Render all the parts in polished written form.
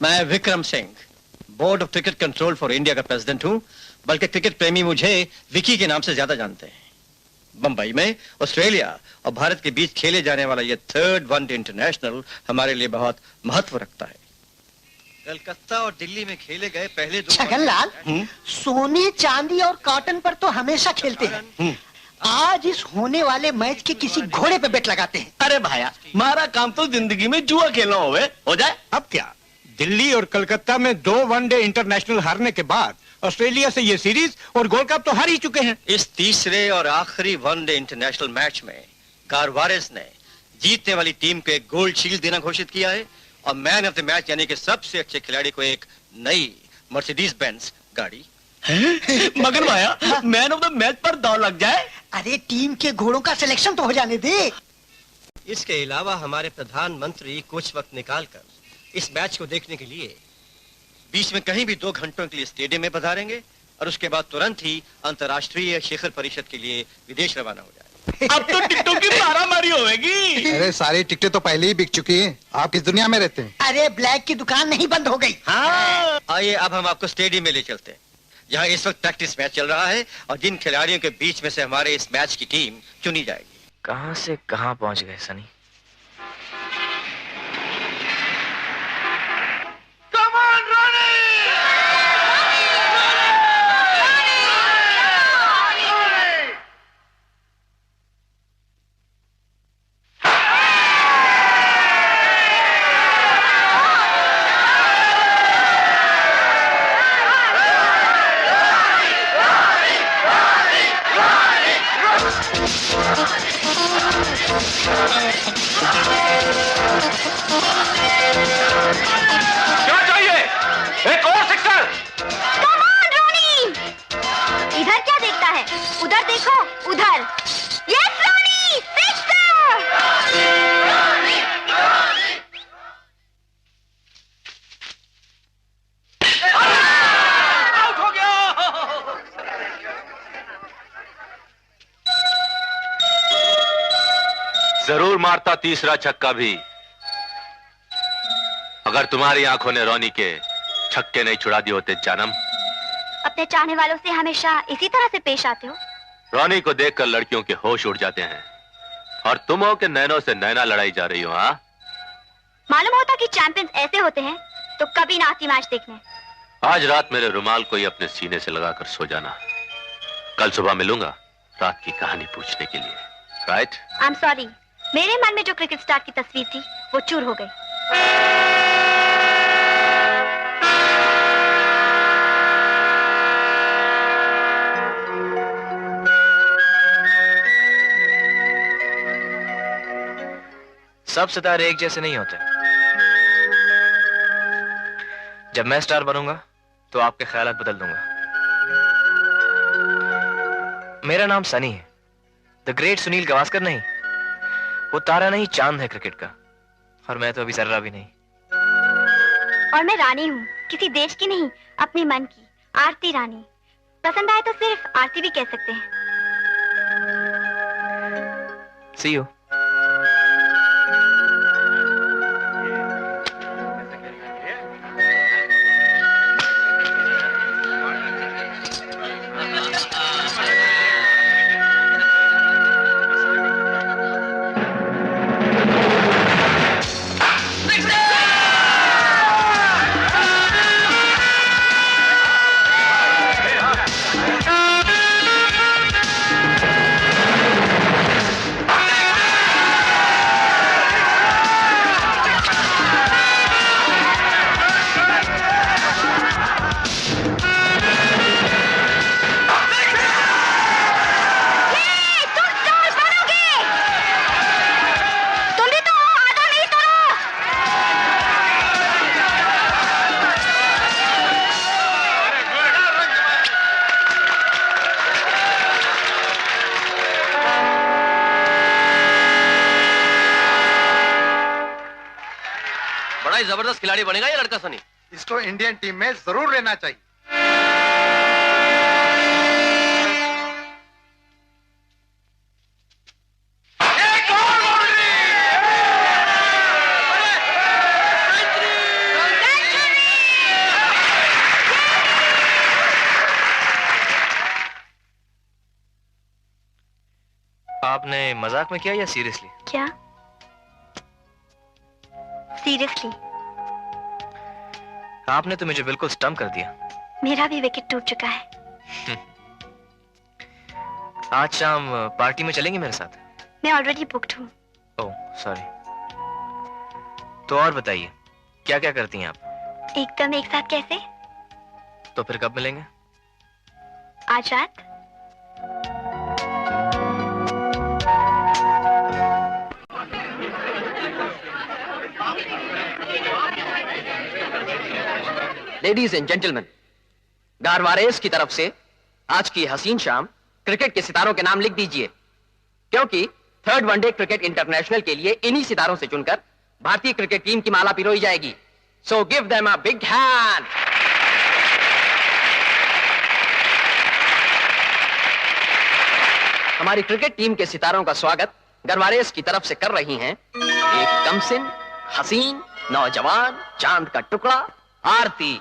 मैं Vikram Singh board of cricket control for India का president हूं, बल्कि क्रिकेट प्रेमी मुझे विकी के नाम से ज्यादा जानते हैं। बंबई में ऑस्ट्रेलिया और भारत के बीच खेले जाने वाला यह 3rd वनडे इंटरनेशनल हमारे लिए बहुत महत्व रखता है। कलकत्ता और दिल्ली में खेले गए पहले 2 छगनलाल, सोने चांदी और कॉटन पर तो हमेशा खेलते हैं। आज इस होने वाले मैच के किसी घोड़े पे बेट लगाते हैं। अरे भाया, हमारा काम तो जिंदगी में जुआ खेलना हो जाए। अब क्या, दिल्ली और कलकत्ता में 2 वनडे इंटरनेशनल हारने के बाद ऑस्ट्रेलिया से ये सीरीज और गोल्ड कप तो हार ही चुके हैं। इस तीसरे और आखिरी वनडे इंटरनेशनल मैच में कारवारेस ने जीतने वाली टीम को एक गोल्ड शील्ड देना घोषित किया है और मैन ऑफ द मैच यानी कि सबसे अच्छे खिलाड़ी को एक नई मर्सिडीज बेंज गाड़ी। मगर भाया, मैन ऑफ द मैच पर दांव लग जाए। अरे टीम के घोड़ों का सिलेक्शन तो हो जाने दे। इसके अलावा हमारे प्रधानमंत्री कुछ वक्त निकालकर इस मैच को देखने के लिए बीच में कहीं भी 2 घंटों के लिए स्टेडियम में पधारेंगे और उसके बाद तुरंत ही अंतर्राष्ट्रीय शिखर परिषद के लिए विदेश रवाना हो जाए। अब तो टिकटों की मारामारी होगी। अरे सारी टिकटें तो पहले ही बिक चुकी हैं। आप किस दुनिया में रहते हैं? अरे ब्लैक की दुकान नहीं बंद हो गई। हाँ। आइए अब हम आपको स्टेडियम में ले चलते हैं, जहाँ इस वक्त प्रैक्टिस मैच चल रहा है और जिन खिलाड़ियों के बीच में से हमारे इस मैच की टीम चुनी जाएगी। कहां से कहां पहुंच गए सनी? क्या चाहिए? एक और सिक्सर। कम ऑन रोनी, इधर क्या देखता है? उधर देखो, उधर। यस रोनी, सिक्सर। आउट हो गया। जरूर मारता तीसरा छक्का भी, अगर तुम्हारी आंखों ने रोनी के छक्के नहीं छुड़ा दिए होते जानम। अपने चाहने वालों से हमेशा इसी तरह से पेश आते हो। रोनी को देखकर लड़कियों के होश उड़ जाते हैं और तुम हो के नैनों से नैना लड़ाई जा रही हो। हाँ, मालूम होता कि चैंपियंस ऐसे होते हैं तो कभी ना आती मैच देखने। आज रात मेरे रुमाल को ही अपने सीने से लगाकर सो जाना। कल सुबह मिलूंगा रात की कहानी पूछने के लिए। राइट? आई एम सॉरी, मेरे मन में जो क्रिकेट स्टार की तस्वीर थी वो चूर हो गई। सब सितारे एक जैसे नहीं होते। जब मैं स्टार बनूंगा तो आपके ख्यालात बदल दूंगा। मेरा नाम सनी है, द ग्रेट सुनील गावस्कर नहीं। वो तारा नहीं, चांद है क्रिकेट का, और मैं तो अभी जर्रा भी नहीं। और मैं रानी हूँ, किसी देश की नहीं, अपने मन की, आरती रानी। पसंद आए तो सिर्फ आरती भी कह सकते हैं। See you. बड़ा ही जबरदस्त खिलाड़ी बनेगा ये लड़का सनी। इसको इंडियन टीम में जरूर लेना चाहिए। सेंचुरी! आपने मजाक में किया या सीरियसली? क्या सीरियसली? आपने तो मुझे बिल्कुल स्टम्प कर दिया। मेरा भी विकेट टूट चुका है। आज शाम पार्टी में चलेंगे मेरे साथ? मैं ऑलरेडी बुक्ड हूँ। Oh sorry. तो और बताइए, क्या क्या करती हैं आप? एकदम एक साथ कैसे? तो फिर कब मिलेंगे? आज रात। लेडीज एंड जेंटलमैन, गारवारेस की तरफ से आज की हसीन शाम क्रिकेट के सितारों के नाम लिख दीजिए, क्योंकि थर्ड वनडे क्रिकेट इंटरनेशनल के लिए इन्हीं सितारों से चुनकर भारतीय क्रिकेट टीम की माला पिरोई जाएगी। So give them a big hand. हमारी क्रिकेट टीम के सितारों का स्वागत गरवारेस की तरफ से कर रही हैं एक कमसिन, हसीन, नौजवान, चांद का टुकड़ा, आरती।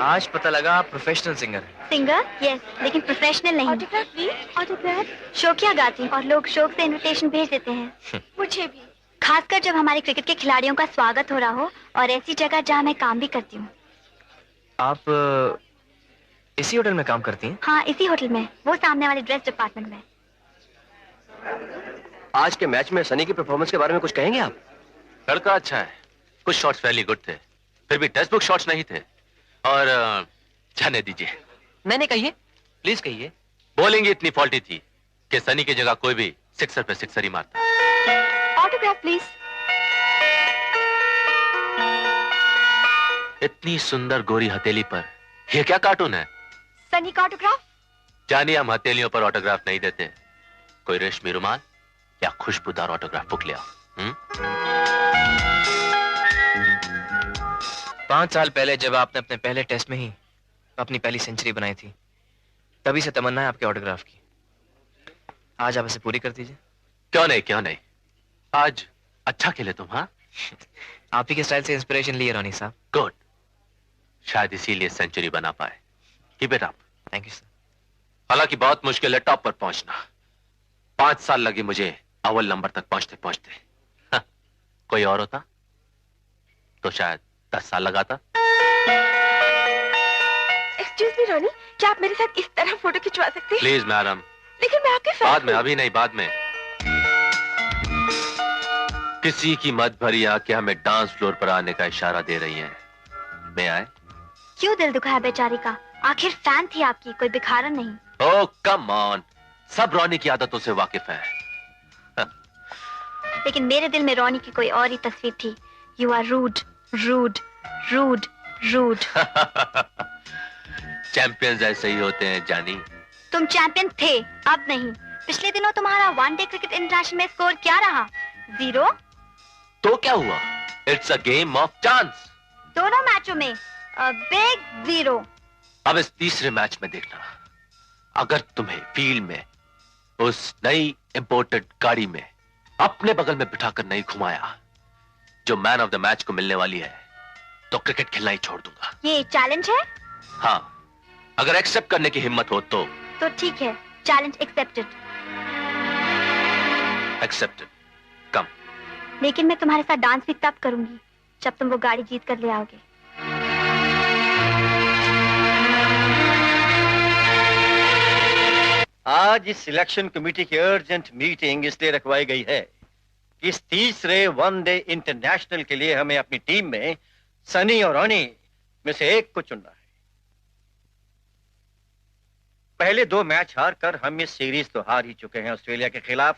आज पता लगा आप प्रोफेशनल सिंगर हैं। सिंगर? यस, लेकिन प्रोफेशनल नहीं। ऑटोग्राफ भी? ऑटोग्राफ? शौकिया गाती हूँ और लोग शौक से इनविटेशन भेज देते हैं। मुझे भी। खासकर जब हमारे क्रिकेट के खिलाड़ियों का स्वागत हो रहा हो और ऐसी जगह जहाँ मैं काम भी करती हूँ। आप इसी होटल में काम करती हैं? हाँ, इसी होटल में, वो सामने वाले ड्रेस डिपार्टमेंट में। आज के मैच में सनी की परफॉर्मेंस के बारे में कुछ कहेंगे आप? लड़का अच्छा है, कुछ शॉट्स वेरी गुड थे, फिर भी टेक्स्ट बुक शॉट्स नहीं थे। और जाने दीजिए। मैंने कहिए, प्लीज कहिए। बॉलिंग इतनी फॉल्टी थी कि सनी की जगह कोई भी सिक्सर पे सिक्सर ही मारता। Autograph please. इतनी सुंदर गोरी हथेली पर ये क्या कार्टून है? सनी का ऑटोग्राफ? जानिए, हम हथेलियों पर ऑटोग्राफ नहीं देते। कोई रेशमी रुमाल या खुशबूदार ऑटोग्राफ बुक ले आओ। 5 साल पहले जब आपने अपने पहले टेस्ट में ही अपनी पहली सेंचुरी बनाई थी, तभी से तमन्ना है आपके ऑटोग्राफ की। आज आप इसे पूरी कर दीजिए। क्यों नहीं, क्यों नहीं। आज अच्छा खेले तुम। हाँ, आप ही के स्टाइल से इंस्पिरेशन लिए रोनी साहब। गुड, शायद इसीलिए सेंचुरी बना पाए। Keep it up. Thank you sir. हालांकि बहुत मुश्किल है टॉप पर पहुंचना। 5 साल लगे मुझे अव्वल नंबर तक पहुंचते पहुंचते। हाँ, कोई और होता तो शायद 10 साल लगाता। एक्सक्यूज मी रोनी, क्या आप मेरे साथ इस तरह फोटो खिंचवा सकते हैं? Please madam. लेकिन मैं आपके बाद में, अभी नहीं, बाद में। किसी की मत भरी आंखें हमें डांस फ्लोर पर आने का इशारा दे रही हैं। मैं आए? क्यों दिल दुखा है बेचारी का? आखिर फैन थी आपकी, कोई भिखारन नहीं। ओह कम ऑन, सब रोनी की आदतों से वाकिफ है। लेकिन मेरे दिल में रोनी की कोई और ही तस्वीर थी। You are rude, rude, rude, rude. Champions ऐसे ही होते हैं जानी। तुम चैंपियन थे, अब नहीं। पिछले दिनों तुम्हारा वनडे क्रिकेट इंटरनेशनल में स्कोर क्या रहा? 0। तो क्या हुआ? It's a game of chance. दोनों मैचों में बिग 0। अब इस तीसरे मैच में देखना, अगर तुम्हें फील्ड में उस नई इंपोर्टेड गाड़ी में अपने बगल में बिठाकर नहीं घुमाया जो मैन ऑफ द मैच को मिलने वाली है, तो क्रिकेट खेलना ही छोड़ दूंगा। ये चैलेंज है? हाँ, अगर एक्सेप्ट करने की हिम्मत हो तो ठीक है, चैलेंज एक्सेप्टेड। एक्सेप्टेड। कम। लेकिन मैं तुम्हारे साथ डांस भी तब करूंगी जब तुम वो गाड़ी जीत कर ले आओगे। आज इस सिलेक्शन कमेटी की अर्जेंट मीटिंग इसलिए रखवाई गई है कि इस तीसरे वनडे इंटरनेशनल के लिए हमें अपनी टीम में सनी और रोनी में से एक को चुनना है। पहले 2 मैच हार कर हम इस सीरीज तो हार ही चुके हैं ऑस्ट्रेलिया के खिलाफ,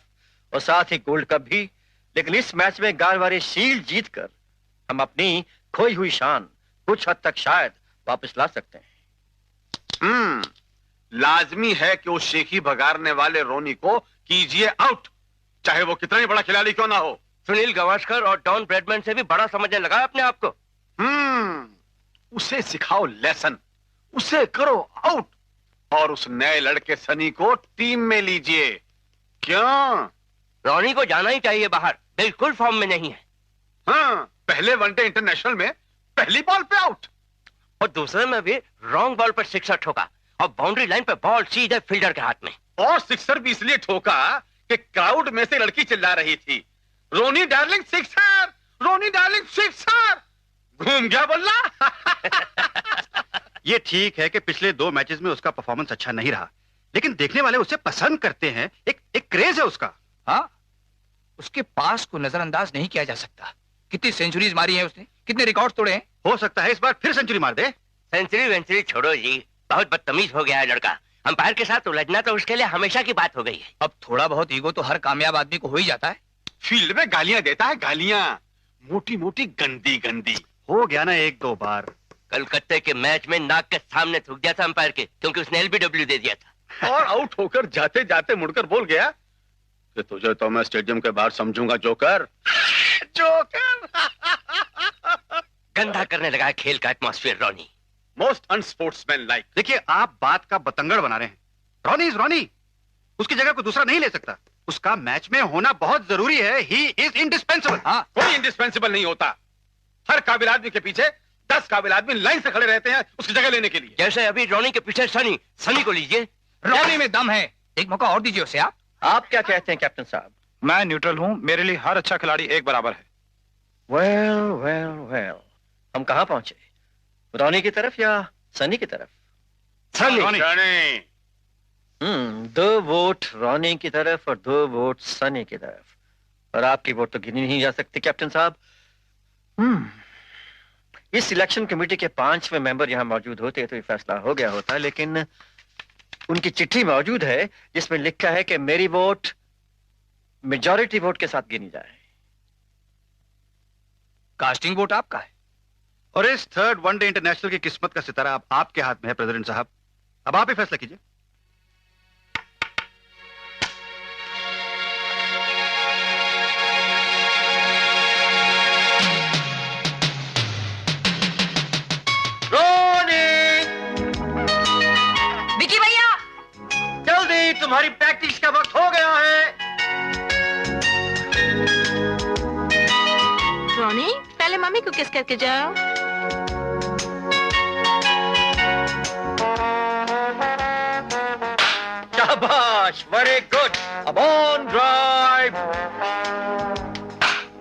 और साथ ही गोल्ड कप भी। लेकिन इस मैच में गारवारे शील्ड जीतकर हम अपनी खोई हुई शान कुछ हद तक शायद वापस ला सकते हैं। लाजमी है कि उस शेखी भगारने वाले रोनी को कीजिए आउट, चाहे वो कितना ही बड़ा खिलाड़ी क्यों ना हो। सुनील गावस्कर और डॉन ब्रैडमैन से भी बड़ा समझने लगा अपने आप को। उसे सिखाओ लेसन, उसे करो आउट और उस नए लड़के सनी को टीम में लीजिए। क्यों? रॉनी को जाना ही चाहिए बाहर, बिल्कुल फॉर्म में नहीं है। हाँ, पहले वनडे इंटरनेशनल में पहली बॉल पे आउट और दूसरे में भी रॉन्ग बॉल पर सिक्सर ठोका और बाउंड्री लाइन पे बॉल सीधे फील्डर के हाथ में। और सिक्सर भी इसलिए ठोका कि क्राउड में से लड़की चिल्ला रही थी, रोनी डार्लिंग सिक्सर, रोनी डार्लिंग सिक्सर। घूम गया बल्ला। ये ठीक है कि पिछले 2 मैचेस में उसका परफॉर्मेंस अच्छा नहीं रहा, लेकिन देखने वाले उसे पसंद करते हैं। एक क्रेज है उसका। हाँ, उसके पास को नजरअंदाज नहीं किया जा सकता। कितनी सेंचुरीज मारी हैं उसने, कितने रिकॉर्ड तोड़े हैं। हो सकता है इस बार फिर सेंचुरी मार दे। सेंचुरी वेंचुरी छोड़ो जी, बहुत बदतमीज हो गया है लड़का। अंपायर के साथ उलझना तो उसके लिए हमेशा की बात हो गई है। अब थोड़ा बहुत ईगो तो हर कामयाब आदमी को हो ही जाता है। फील्ड में गालियां देता है, गालियां मोटी मोटी गंदी गंदी। हो गया ना 1-2 बार। कलकत्ते के मैच में नाक के सामने थूक गया था अंपायर के, क्योंकि उसने एलबीडब्ल्यू दे दिया था। और आउट होकर जाते जाते मुड़कर बोल गया कि तुझे तो मैं स्टेडियम के बाहर समझूंगा जोकर। जोकर। गंदा करने लगा है खेल का atmosphere Ronnie. Most unsportsmanlike. देखिए, आप बात का बतंगड़ बना रहे हैं। रॉनी इज रॉनी, उसकी जगह को दूसरा नहीं ले सकता। उसका मैच में होना बहुत जरूरी है। He is indispensable. हाँ, कोई इंडिस्पेंसिबल नहीं होता। हर काबिल आदमी के पीछे 10 काबिल आदमी लाइन से खड़े रहते हैं उसकी जगह लेने के लिए। जैसे अभी रॉनी के पीछे सनी को लीजिए। रॉनी में दम है, एक मौका और दीजिए उसे। आप क्या कहते हैं कैप्टन साहब? मैं न्यूट्रल हूँ, मेरे लिए हर अच्छा खिलाड़ी एक बराबर है। वेल, हम कहाँ पहुंचे? रॉनी की तरफ या सनी की तरफ? सनी। 2 वोट रॉनी की तरफ और 2 वोट सनी की तरफ, और आपकी वोट तो गिनी नहीं जा सकती कैप्टन साहब। इस सिलेक्शन कमेटी के 5वें मेंबर यहाँ मौजूद होते तो ये फैसला हो गया होता, लेकिन उनकी चिट्ठी मौजूद है जिसमें लिखा है कि मेरी वोट मेजॉरिटी वोट के साथ गिनी जाए। कास्टिंग वोट आपका है और इस 3rd वनडे इंटरनेशनल की किस्मत का सितारा अब आपके हाथ में है प्रेसिडेंट साहब। अब आप ही फैसला कीजिए। विकी भैया, जल्दी, तुम्हारी प्रैक्टिस का वक्त हो गया है। रॉनी, पहले मम्मी को किस करके जाओ। शाबाश, वेरी गुड। अब ऑन ड्राइव,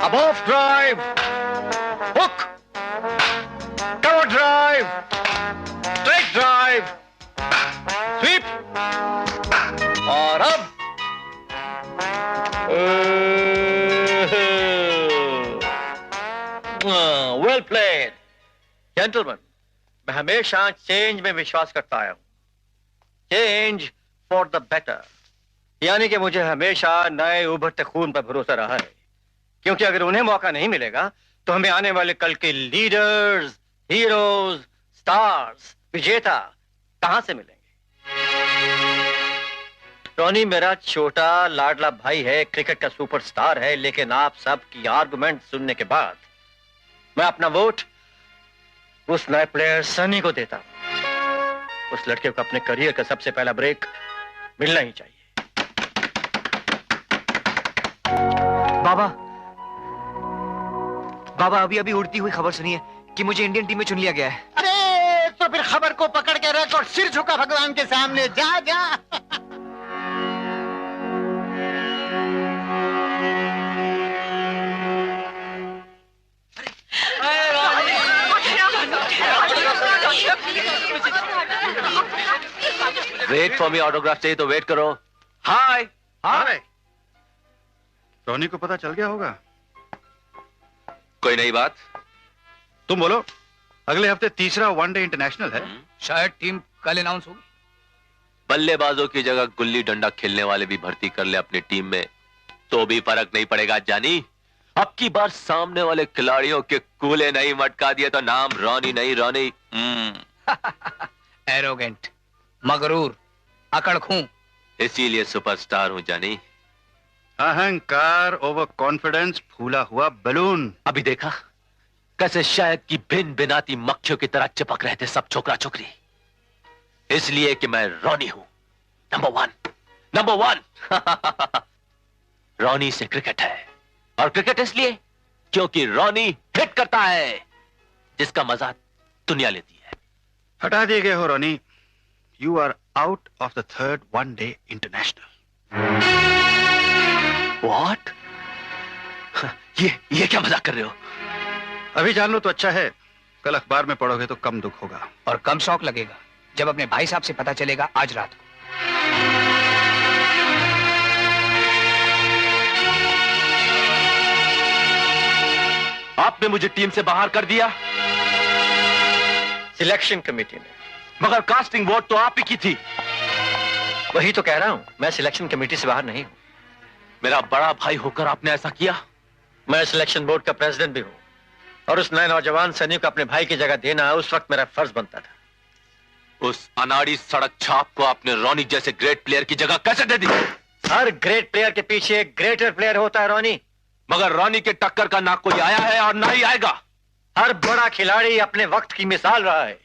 अब off drive, hook, cover drive, straight drive, sweep, और अब वेल प्लेड। जेंटलमैन, मैं हमेशा चेंज में विश्वास करता आया हूं। चेंज फॉर द बेटर, यानी कि मुझे हमेशा नए उभरते खून पर भरोसा रहा है, क्योंकि अगर उन्हें मौका नहीं मिलेगा तो हमें आने वाले कल के लीडर्स, हीरोज, स्टार्स, विजेता कहां से मिलेंगे? टॉनी मेरा छोटा लाडला भाई है, क्रिकेट का सुपरस्टार है, लेकिन आप सब की आर्गुमेंट सुनने के बाद मैं अपना वोट उस नए प्लेयर सनी को देता हूं। उस लड़के को अपने करियर का सबसे पहला ब्रेक मिलना ही चाहिए। बाबा अभी अभी उड़ती हुई खबर सुनी है कि मुझे इंडियन टीम में चुन लिया गया है। अरे तो फिर खबर को पकड़ के रख और सिर झुका भगवान के सामने। जा जा। वेट फॉर मी, ऑटोग्राफ चाहिए तो वेट करो। हाय हाय। टॉनी को पता चल गया होगा। कोई नई बात? तुम बोलो। अगले हफ्ते 3रा वनडे इंटरनेशनल है। शायद टीम कल अनाउंस होगी। बल्लेबाजों की जगह गुल्ली डंडा खेलने वाले भी भर्ती कर ले अपनी टीम में, तो भी फर्क नहीं पड़ेगा जानी। अब की बार सामने वाले खिलाड़ियों के कूले नहीं मटका दिए तो नाम रॉनी नहीं रॉनी। एरोगेंट, मगरूर, अकड़खू, इसीलिए सुपरस्टार हूं जानी। अहंकार, ओवर कॉन्फिडेंस, फूला हुआ बलून। अभी देखा कैसे शायद की भिन भिनाती मक्खियों की तरह चिपक रहे थे सब छोकरा छोकरी, इसलिए कि मैं रॉनी हूं, नंबर वन। रॉनी से क्रिकेट है, और क्रिकेट इसलिए क्योंकि रॉनी हिट करता है, जिसका मजा दुनिया लेती है। हटा दिए गए हो Ronnie. You are out of the third one day international. What? ये क्या मजाक कर रहे हो? अभी जान लो तो अच्छा है, कल अखबार में पढ़ोगे तो कम दुख होगा। और कम शौक लगेगा जब अपने भाई साहब से पता चलेगा आज रात को। आपने मुझे टीम से बाहर कर दिया। सिलेक्शन कमेटी ने। मगर कास्टिंग वोट तो आप ही की थी। वही तो कह रहा हूं, मैं सिलेक्शन कमेटी से बाहर नहीं हूं। मेरा बड़ा भाई होकर आपने ऐसा किया? मैं सिलेक्शन बोर्ड का प्रेसिडेंट भी हूं, और उस नए नौजवान सनी को अपने भाई की जगह देना उस वक्त मेरा फर्ज बनता था। उस अनाड़ी सड़क छाप को आपने रॉनी जैसे ग्रेट प्लेयर की जगह कैसे दे दी? हर ग्रेट प्लेयर के पीछे एक ग्रेटर प्लेयर होता है रॉनी। मगर रॉनी के टक्कर का ना कोई आया है और ना ही आएगा। हर बड़ा खिलाड़ी अपने वक्त की मिसाल रहा है।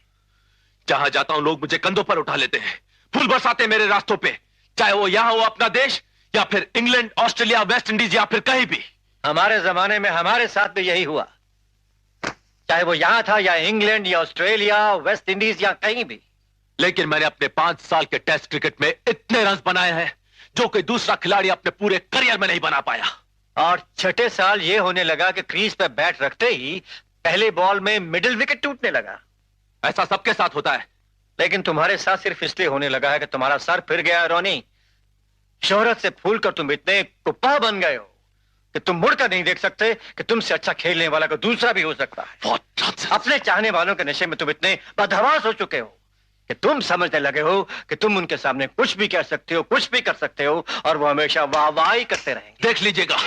जहां जाता हूं लोग मुझे कंधों पर उठा लेते हैं, फूल बरसाते मेरे रास्तों पे, चाहे वो यहां हो अपना देश, या फिर इंग्लैंड, ऑस्ट्रेलिया, वेस्ट इंडीज, या फिर कहीं भी। हमारे जमाने में हमारे साथ भी यही हुआ, चाहे वो यहां था या इंग्लैंड या ऑस्ट्रेलिया, वेस्ट इंडीज या कहीं भी। लेकिन मैंने अपने 5 साल के टेस्ट क्रिकेट में इतने रन बनाए हैं जो कोई दूसरा खिलाड़ी अपने पूरे करियर में नहीं बना पाया। और छठे साल ये होने लगा कि क्रीज पे बैट रखते ही पहले बॉल में मिडिल विकेट टूटने लगा। ऐसा सबके साथ होता है, लेकिन तुम्हारे साथ सिर्फ इसलिए होने लगा है कि तुम्हारा सर फिर गया है रॉनी। शोहरत से फूल कर तुम इतने कुप्पा बन गए हो कि तुम मुड़कर नहीं देख सकते कि तुमसे अच्छा खेलने वाला कोई दूसरा भी हो सकता है। अपने चाहने वालों के नशे में तुम इतने बदहवास हो चुके हो कि तुम समझने लगे हो कि तुम उनके सामने कुछ भी कह सकते हो, कुछ भी कर सकते हो, और वो हमेशा वाह ही करते रहेंगे। देख लीजिएगा,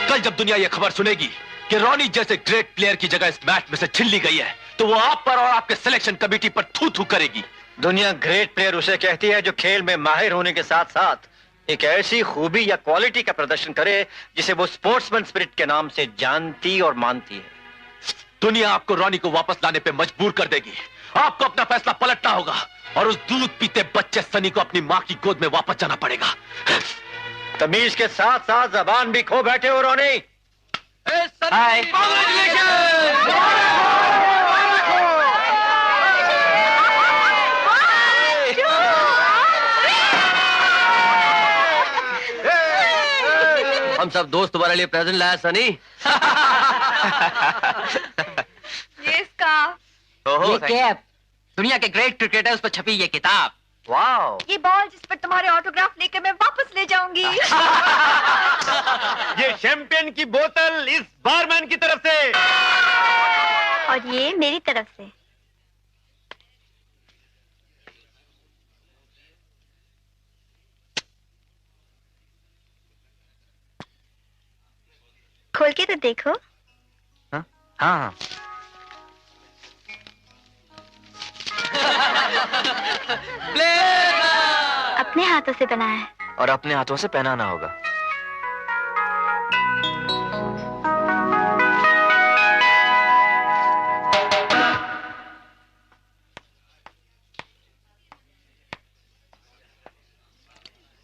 कल जब दुनिया ये खबर सुनेगी कि रॉनी जैसे ग्रेट प्लेयर की जगह इस मैच में से छीन ली गई है, तो वो आप पर और आपके सिलेक्शन कमेटी पर थू थू करेगी। दुनिया ग्रेट प्लेयर उसे कहती है जो खेल में माहिर होने के साथ साथ एक ऐसी खूबी या क्वालिटी का प्रदर्शन करे जिसे वो स्पोर्ट्समैन स्पिरिट के नाम से जानती और मानती है। दुनिया आपको रॉनी को वापस लाने पे मजबूर कर देगी। आपको अपना फैसला पलटना होगा और उस दूध पीते बच्चे सनी को अपनी मां की गोद में वापस जाना पड़ेगा। तमीज के साथ साथ जबान भी खो बैठे हो रॉनी। हाय। हम सब दोस्त तुम्हारे लिए प्रेजेंट लाया सनी। ये इसका ये कैप, दुनिया के ग्रेट क्रिकेटर्स पर छपी ये किताब। वाओ। ये बॉल जिस पर तुम्हारे ऑटोग्राफ लेकर मैं वापस ले जाऊंगी। ये चैंपियन की बोतल इस बारमैन की तरफ से, और ये मेरी तरफ से। खोल के तो देखो। हाँ हाँ। अपने हाथों से बनाया है और अपने हाथों से पहनाना होगा।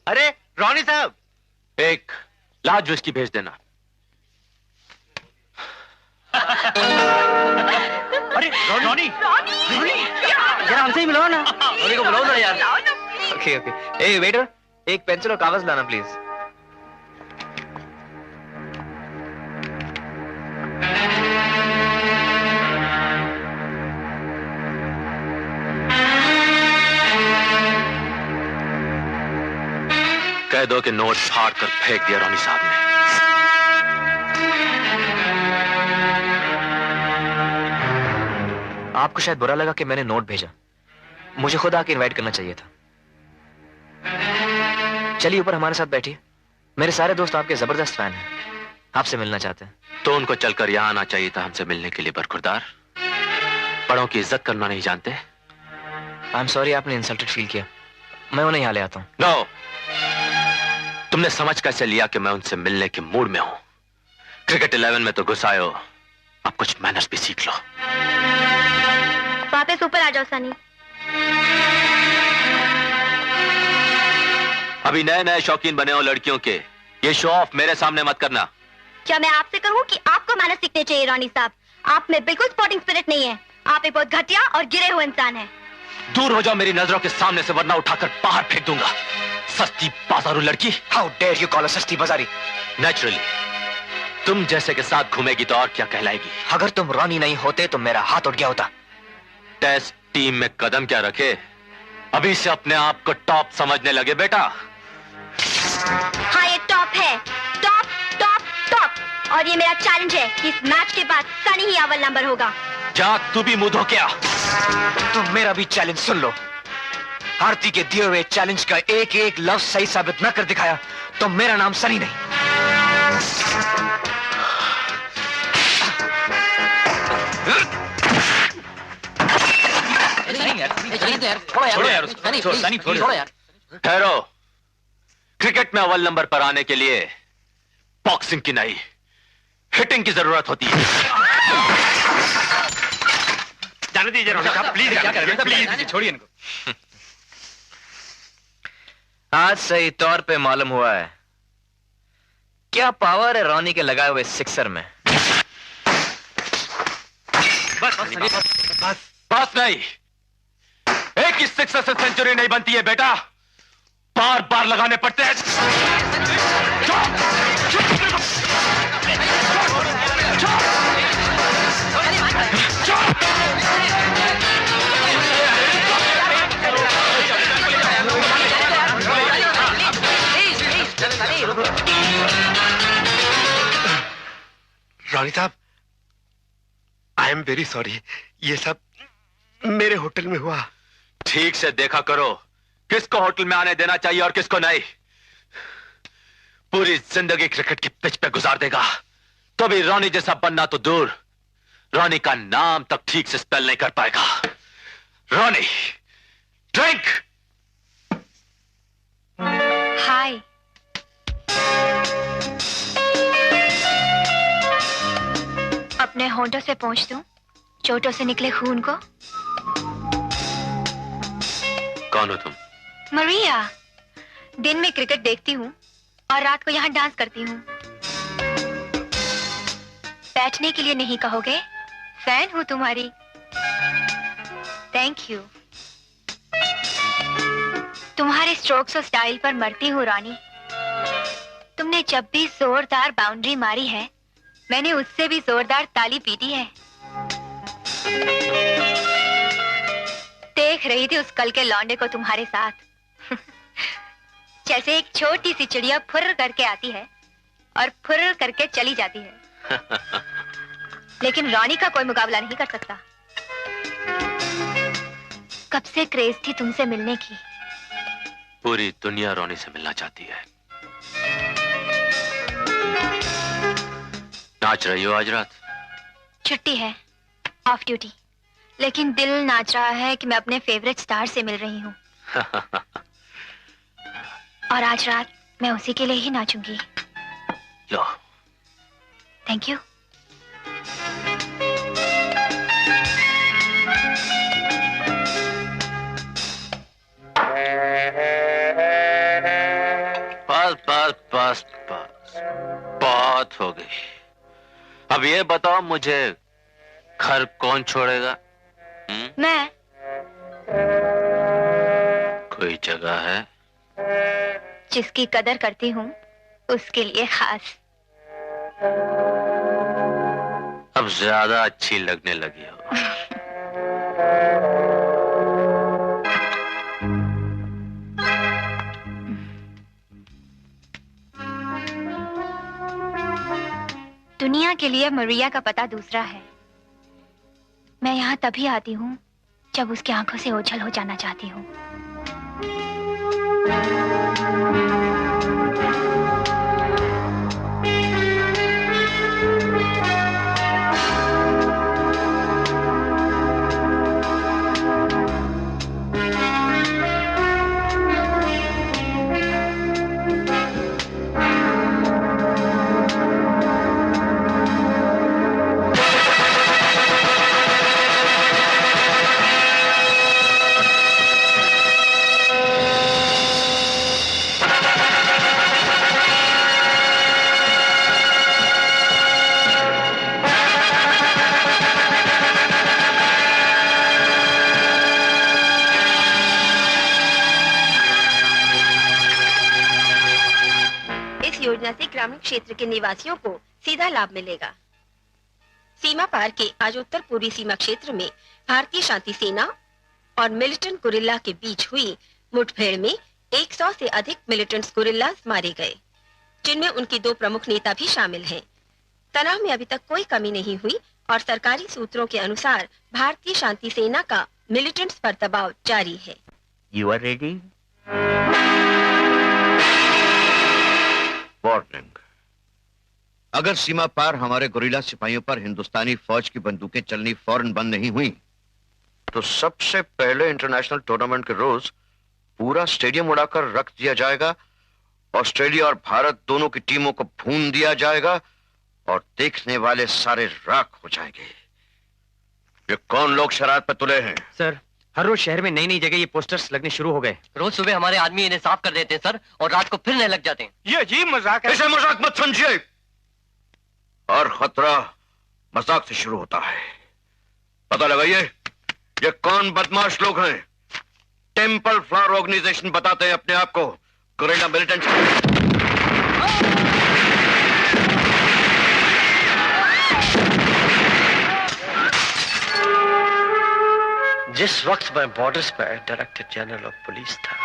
अरे रॉनी साहब, एक लार्ज विस्की भेज देना। अरे रॉनी, जरा हमसे ही मिलाओ ना। रॉनी को बुलाओ ना यार। Okay okay. ए वेटर, एक पेंसिल और कागज लाना प्लीज। कह दो कि नोट फाड़ कर फेंक दिया रॉनी साहब ने। आपको शायद बुरा लगा कि मैंने नोट भेजा। मुझे खुद आके इनवाइट करना चाहिए था। चलिए ऊपर हमारे साथ बैठिए। मेरे सारे दोस्त आपके जबरदस्त फैन हैं, आपसे मिलना चाहते हैं। तो उनको चलकर यहां आना चाहिए था हमसे मिलने के लिए। बरखुरदार, बड़ों की इज्जत करना नहीं जानते। आई एम सॉरी, आपने इंसल्टेड फील किया। मैं उन्हें यहाँ ले आता हूँ। नो, तुमने समझ कैसे लिया कि मैं उनसे मिलने के मूड में हूं? क्रिकेट 11 में तो घुस आए हो, अब कुछ मैनर्स भी सीख लो। वापस ऊपर आ जाओ सनी। अभी नए नए शौकीन बने हो लड़कियों के, ये शो ऑफ मेरे सामने मत करना। क्या मैं आपसे कहूँ कि आपको मैनर्स सीखने चाहिए रॉनी साहब? आप में बिल्कुल स्पोर्टिंग स्पिरिट नहीं है। आप एक बहुत घटिया और गिरे हुए इंसान हैं। दूर हो जाओ मेरी नजरों के सामने से, वरना उठाकर बाहर फेंक दूंगा। सस्ती बाजारू लड़की। हाउ डेयर यू कॉल अ सस्ती बाजारी? नेचुरली तुम जैसे के साथ घूमेगी तो और क्या कहलाएगी? अगर तुम रॉनी नहीं होते तो मेरा हाथ उठ गया होता। टेस्ट टीम में कदम क्या रखे, अभी से अपने आप को टॉप समझने लगे बेटा। हाँ, ये टॉप है, टॉप टॉप टॉप। और ये मेरा चैलेंज है कि इस मैच के बाद सनी ही अव्वल नंबर होगा। जा तू भी मुंह धो के आ। तुम मेरा भी चैलेंज सुन लो। आरती के दिए हुए चैलेंज का एक एक लफ्ज सही साबित न कर दिखाया तो मेरा नाम सनी नहीं। ठहरो, क्रिकेट में अव्वल नंबर पर आने के लिए बॉक्सिंग की नहीं, हिटिंग की जरूरत होती है। जाने दीजिए रॉनी साहब, प्लीज छोड़िए इनको। आज सही तौर पे मालूम हुआ है क्या पावर है रॉनी के लगाए हुए सिक्सर में। बस नहीं, एक ही सिक्सर से सेंचुरी नहीं बनती है बेटा, बार बार लगाने पड़ते हैं। रॉनी साहब, आई एम वेरी सॉरी, ये सब मेरे होटल में हुआ। ठीक से देखा करो किसको होटल में आने देना चाहिए और किसको नहीं। पूरी जिंदगी क्रिकेट की पिच पे गुजार देगा तो भी रॉनी जैसा बनना तो दूर, रॉनी का नाम तक ठीक से स्पेल नहीं कर पाएगा। Ronnie, drink. हाय। अपने होंठों से पोंछ दूं चोटों से निकले खून को। कौन हो तुम? मरिया। दिन में क्रिकेट देखती हूँ और रात को यहाँ डांस करती हूँ। बैठने के लिए नहीं कहोगे? फैन हूँ तुम्हारी। Thank you. तुम्हारे स्ट्रोक्स और स्टाइल पर मरती हूँ रॉनी। तुमने जब भी जोरदार बाउंड्री मारी है मैंने उससे भी जोरदार ताली पीटी है। देख रही थी उस कल के लौंडे को तुम्हारे साथ। जैसे एक छोटी सी चिड़िया फुर्र करके आती है और फुर्र करके चली जाती है। लेकिन रॉनी का कोई मुकाबला नहीं कर सकता। कब से क्रेज थी तुमसे मिलने की। पूरी दुनिया रॉनी से मिलना चाहती है। नाच रही हो आज रात? छुट्टी है, ऑफ ड्यूटी, लेकिन दिल नाच रहा है कि मैं अपने फेवरेट स्टार से मिल रही हूँ। और आज रात मैं उसी के लिए ही नाचूंगी। लो। Thank you. बस बस बस बस, बहुत हो गई। अब ये बताओ मुझे घर कौन छोड़ेगा? मैं। कोई जगह है? जिसकी कदर करती हूँ उसके लिए खास। अब ज्यादा अच्छी लगने लगी हो। दुनिया के लिए मरिया का पता दूसरा है। मैं यहाँ तभी आती हूँ जब उसकी आंखों से ओझल हो जाना चाहती हूँ। ग्रामीण क्षेत्र के निवासियों को सीधा लाभ मिलेगा। सीमा पार के आज उत्तर पूर्वी सीमा क्षेत्र में भारतीय शांति सेना और मिलिटेंट गुरिल्ला के बीच हुई मुठभेड़ में 100 से अधिक मिलिटेंट गुरिल्लास मारे गए, जिनमें उनके 2 प्रमुख नेता भी शामिल हैं। तनाव में अभी तक कोई कमी नहीं हुई और सरकारी सूत्रों के अनुसार भारतीय शांति सेना का मिलिटेंट्स पर दबाव जारी है। You are ready? वार्निंग, अगर सीमा पार हमारे गुरिल्ला सिपाहियों पर हिंदुस्तानी फौज की बंदूकें चलनी फौरन बंद नहीं हुई तो सबसे पहले इंटरनेशनल टूर्नामेंट के रोज पूरा स्टेडियम उड़ाकर रख दिया जाएगा। ऑस्ट्रेलिया और भारत दोनों की टीमों को भून दिया जाएगा और देखने वाले सारे राख हो जाएंगे। ये कौन लोग शरारत पे तुले हैं? सर, हर रोज शहर में नई नई जगह ये पोस्टर्स लगने शुरू हो गए। रोज सुबह हमारे आदमी इन्हें साफ कर देते हैं सर, और रात को फिर नए लग जाते हैं। ये अजीब मजाक है। इसे मजाक मत समझिए। और खतरा मजाक से शुरू होता है। पता लगाइए ये कौन बदमाश लोग हैं। टेम्पल फ्लावर ऑर्गेनाइजेशन बताते हैं अपने आप को गुरिल्ला मिलिटेंट्स। जिस वक्त मैं बॉर्डर्स पर डायरेक्टर जनरल ऑफ पुलिस था,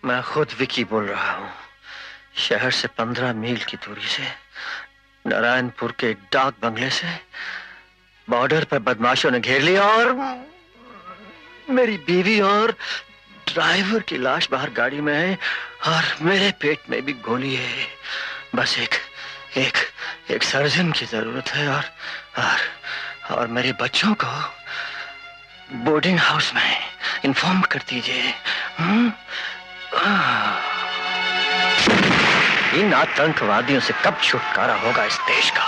मैं खुद विकी बोल रहा हूँ। शहर से 15 मील की दूरी से, नारायणपुर के डाक बंगले से बॉर्डर पर बदमाशों ने घेर लिया और मेरी बीवी और ड्राइवर की लाश बाहर गाड़ी में है और मेरे पेट में भी गोली है। बस एक सर्जन की जरूरत है और मेरे बच्चों को बोर्डिंग हाउस में इन्फॉर्म कर दीजिए। इन आतंकवादियों से कब छुटकारा होगा इस देश का?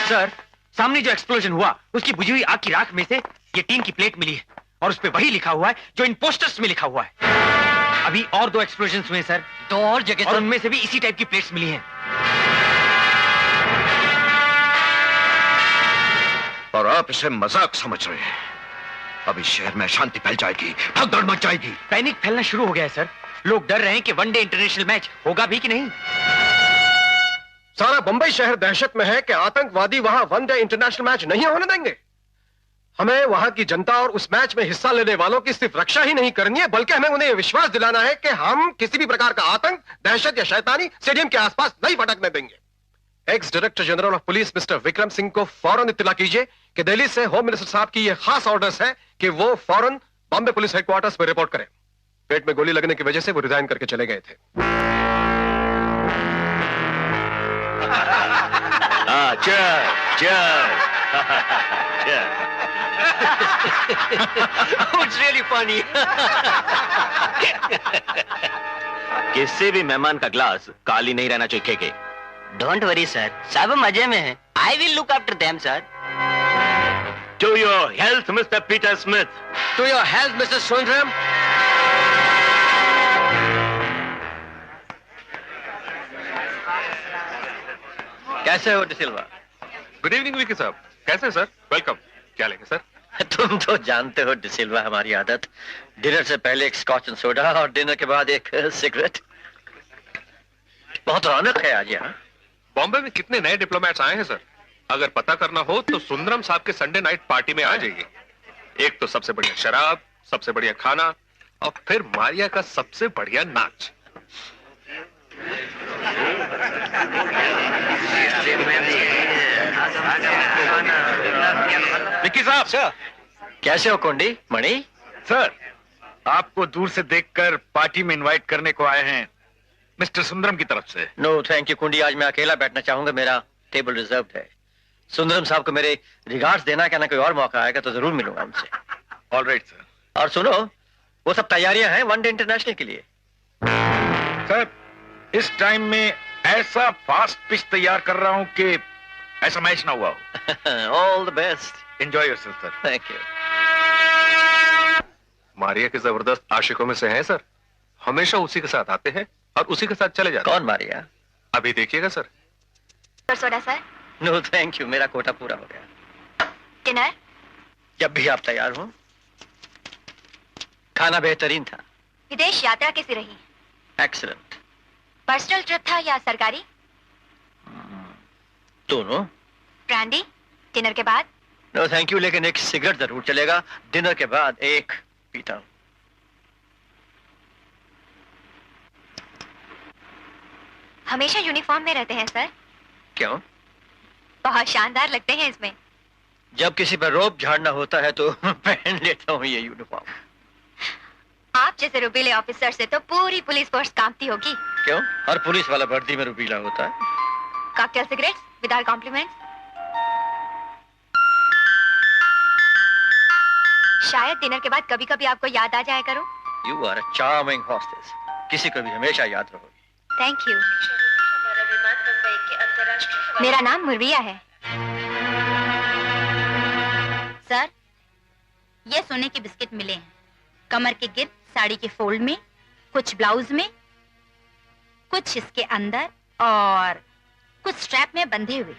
सर, सामने जो एक्सप्लोजन हुआ उसकी बुझी हुई आग की राख में से ये टीन की प्लेट मिली है और उस पे वही लिखा हुआ है जो इन पोस्टर्स में लिखा हुआ है। अभी और 2 एक्सप्लोजन्स हुए सर, 2 और जगह, और उनमें से भी इसी टाइप की प्लेट्स मिली हैं। और आप इसे मजाक समझ रहे हैं। अभी शहर में शांति फैल जाएगी, भगदड़ मच जाएगी। पैनिक फैलना शुरू हो गया है सर। लोग डर रहे हैं कि वनडे इंटरनेशनल मैच होगा भी कि नहीं। सारा बंबई शहर दहशत में है कि आतंकवादी वहां वनडे इंटरनेशनल मैच नहीं होने देंगे। हमें वहां की जनता और उस मैच में हिस्सा लेने वालों की सिर्फ रक्षा ही नहीं करनी है, बल्कि हमें उन्हें विश्वास दिलाना है कि हम किसी भी प्रकार का आतंक, दहशत या शैतानी स्टेडियम के आसपास नहीं भटकने देंगे। Ex director general of police mister Vikram Singh को फौरन इत्तला कीजिए कि दिल्ली से होम मिनिस्टर साहब की यह खास ऑर्डर्स है कि वो फौरन बॉम्बे पुलिस हेडक्वार्टर्स पर रिपोर्ट करें। पेट में गोली लगने की वजह से वो रिजाइन करके चले गए थे। It's really funny. किसी भी मेहमान का ग्लास काली नहीं रहना चाहिए के। डोंट वरी सर, सब मजे में है। I will look after them sir. To your health, Mr. Peter Smith. To your health, Mr. Sundram. कैसे हो डिसिल्वा? गुड इवनिंग विकी साहब। कैसे सर? वेलकम। क्या लेंगे सर? तुम तो जानते हो डिसिल्वा हमारी आदत, डिनर से पहले एक स्कॉच एंड सोडा और डिनर के बाद एक सिगरेट। बहुत रौनक है आज यहाँ। बॉम्बे में कितने नए डिप्लोमेट्स आए हैं सर? अगर पता करना हो तो सुंदरम साहब के संडे नाइट पार्टी में आ जाइए। एक तो सबसे बढ़िया शराब, सबसे बढ़िया खाना और फिर मारिया का सबसे बढ़िया नाच। विक्की साहब सर, कैसे हो कुंडी मणि? सर, आपको दूर से देखकर पार्टी में इनवाइट करने को आए हैं मिस्टर सुंदरम की तरफ से। नो थैंक यू कुंडी, आज मैं अकेला बैठना चाहूंगा, मेरा टेबल रिजर्व है। सुंदरम साहब को मेरे रिगार्ड्स देना, क्या ना कोई और मौका आएगा तो जरूर मिलूंगा उनसे। All right sir. और सुनो, वो सब तैयारियां हैं वनडे इंटरनेशनल के लिए। सर, इस टाइम में ऐसा फास्ट पिच तैयार कर रहा हूं कि ऐसा मैच ना हुआ हो। All the best, enjoy yourself sir. Thank you. Maria के जबरदस्त आशिकों में से हैं सर, हमेशा उसी के साथ आते हैं और उसी के साथ चले जाते हैं। कौन मारिया? अभी देखिएगा sir. Soda sir. No thank you, मेरा कोटा पूरा हो गया। डिनर? जब भी आप तैयार हो। खाना बेहतरीन था। विदेश यात्रा कैसी रही? एक्सीलेंट। पर्सनल ट्रिप था या सरकारी? दोनों। ब्रांडी डिनर के बाद? नो थैंक यू, लेकिन एक सिगरेट जरूर चलेगा। डिनर के बाद एक पीता हूं। हमेशा यूनिफॉर्म में रहते हैं सर? क्यों? बहुत शानदार लगते हैं इसमें। जब किसी पर रोब झाड़ना होता है तो पहन लेता हूँ ये यूनिफॉर्म। आप जैसे रुबीले ऑफिसर से तो पूरी पुलिस फोर्स कांपती होगी। क्यों? हर पुलिस वाला वर्दी में रुबीला होता है। Cocktail cigarettes without compliments? शायद डिनर के बाद कभी कभी आपको याद आ जाया करो। You are a charming hostess, किसी को भी हमेशा याद रहोगी। Thank you. मेरा नाम मुरविया है। सर, ये सोने के बिस्किट मिले हैं, कमर के गिर्द साड़ी के फोल्ड में, कुछ ब्लाउज में, कुछ इसके अंदर और कुछ स्ट्रैप में बंधे हुए।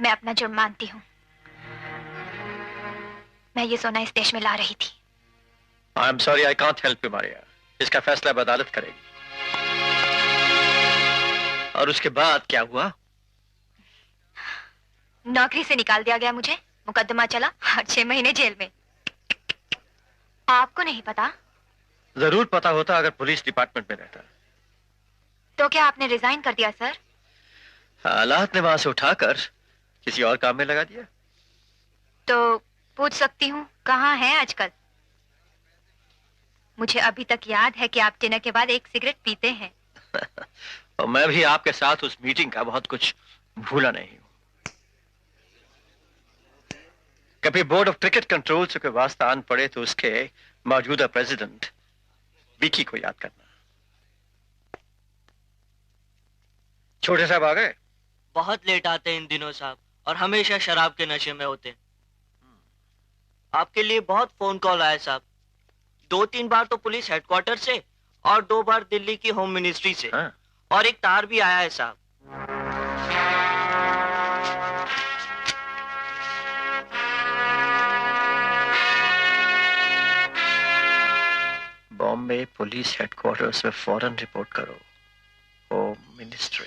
मैं अपना जुर्म मानती हूँ। मैं ये सोना इस देश में ला रही थी। I am sorry, I can't help you Maria. इसका फैसला अब अदालत करेगी। और उसके बाद क्या हुआ? नौकरी से निकाल दिया गया मुझे, मुकदमा चला और 6 महीने जेल में। आपको नहीं पता? जरूर पता होता अगर पुलिस डिपार्टमेंट में रहता। तो क्या आपने रिजाइन कर दिया सर? हालात ने वहां से उठाकर किसी और काम में लगा दिया। तो पूछ सकती हूँ कहाँ हैं आजकल? मुझे अभी तक याद है कि आप डिनर के बाद एक सिगरेट पीते हैं। और मैं भी आपके साथ उस मीटिंग का बहुत कुछ भूला नहीं हूं। कभी बोर्ड ऑफ क्रिकेट कंट्रोल से कोई वास्ता आन पड़े तो उसके मौजूदा प्रेसिडेंट विकी को याद करना। छोटे साहब आ गए? बहुत लेट आते हैं इन दिनों साहब, और हमेशा शराब के नशे में होते हैं। आपके लिए बहुत फोन कॉल आए साहब, 2-3 बार तो पुलिस हेडक्वार्टर से और 2 बार दिल्ली की होम मिनिस्ट्री से। हाँ। और एक तार भी आया है साहब। बॉम्बे पुलिस हेडक्वार्टर्स में फौरन रिपोर्ट करो, होम मिनिस्ट्री।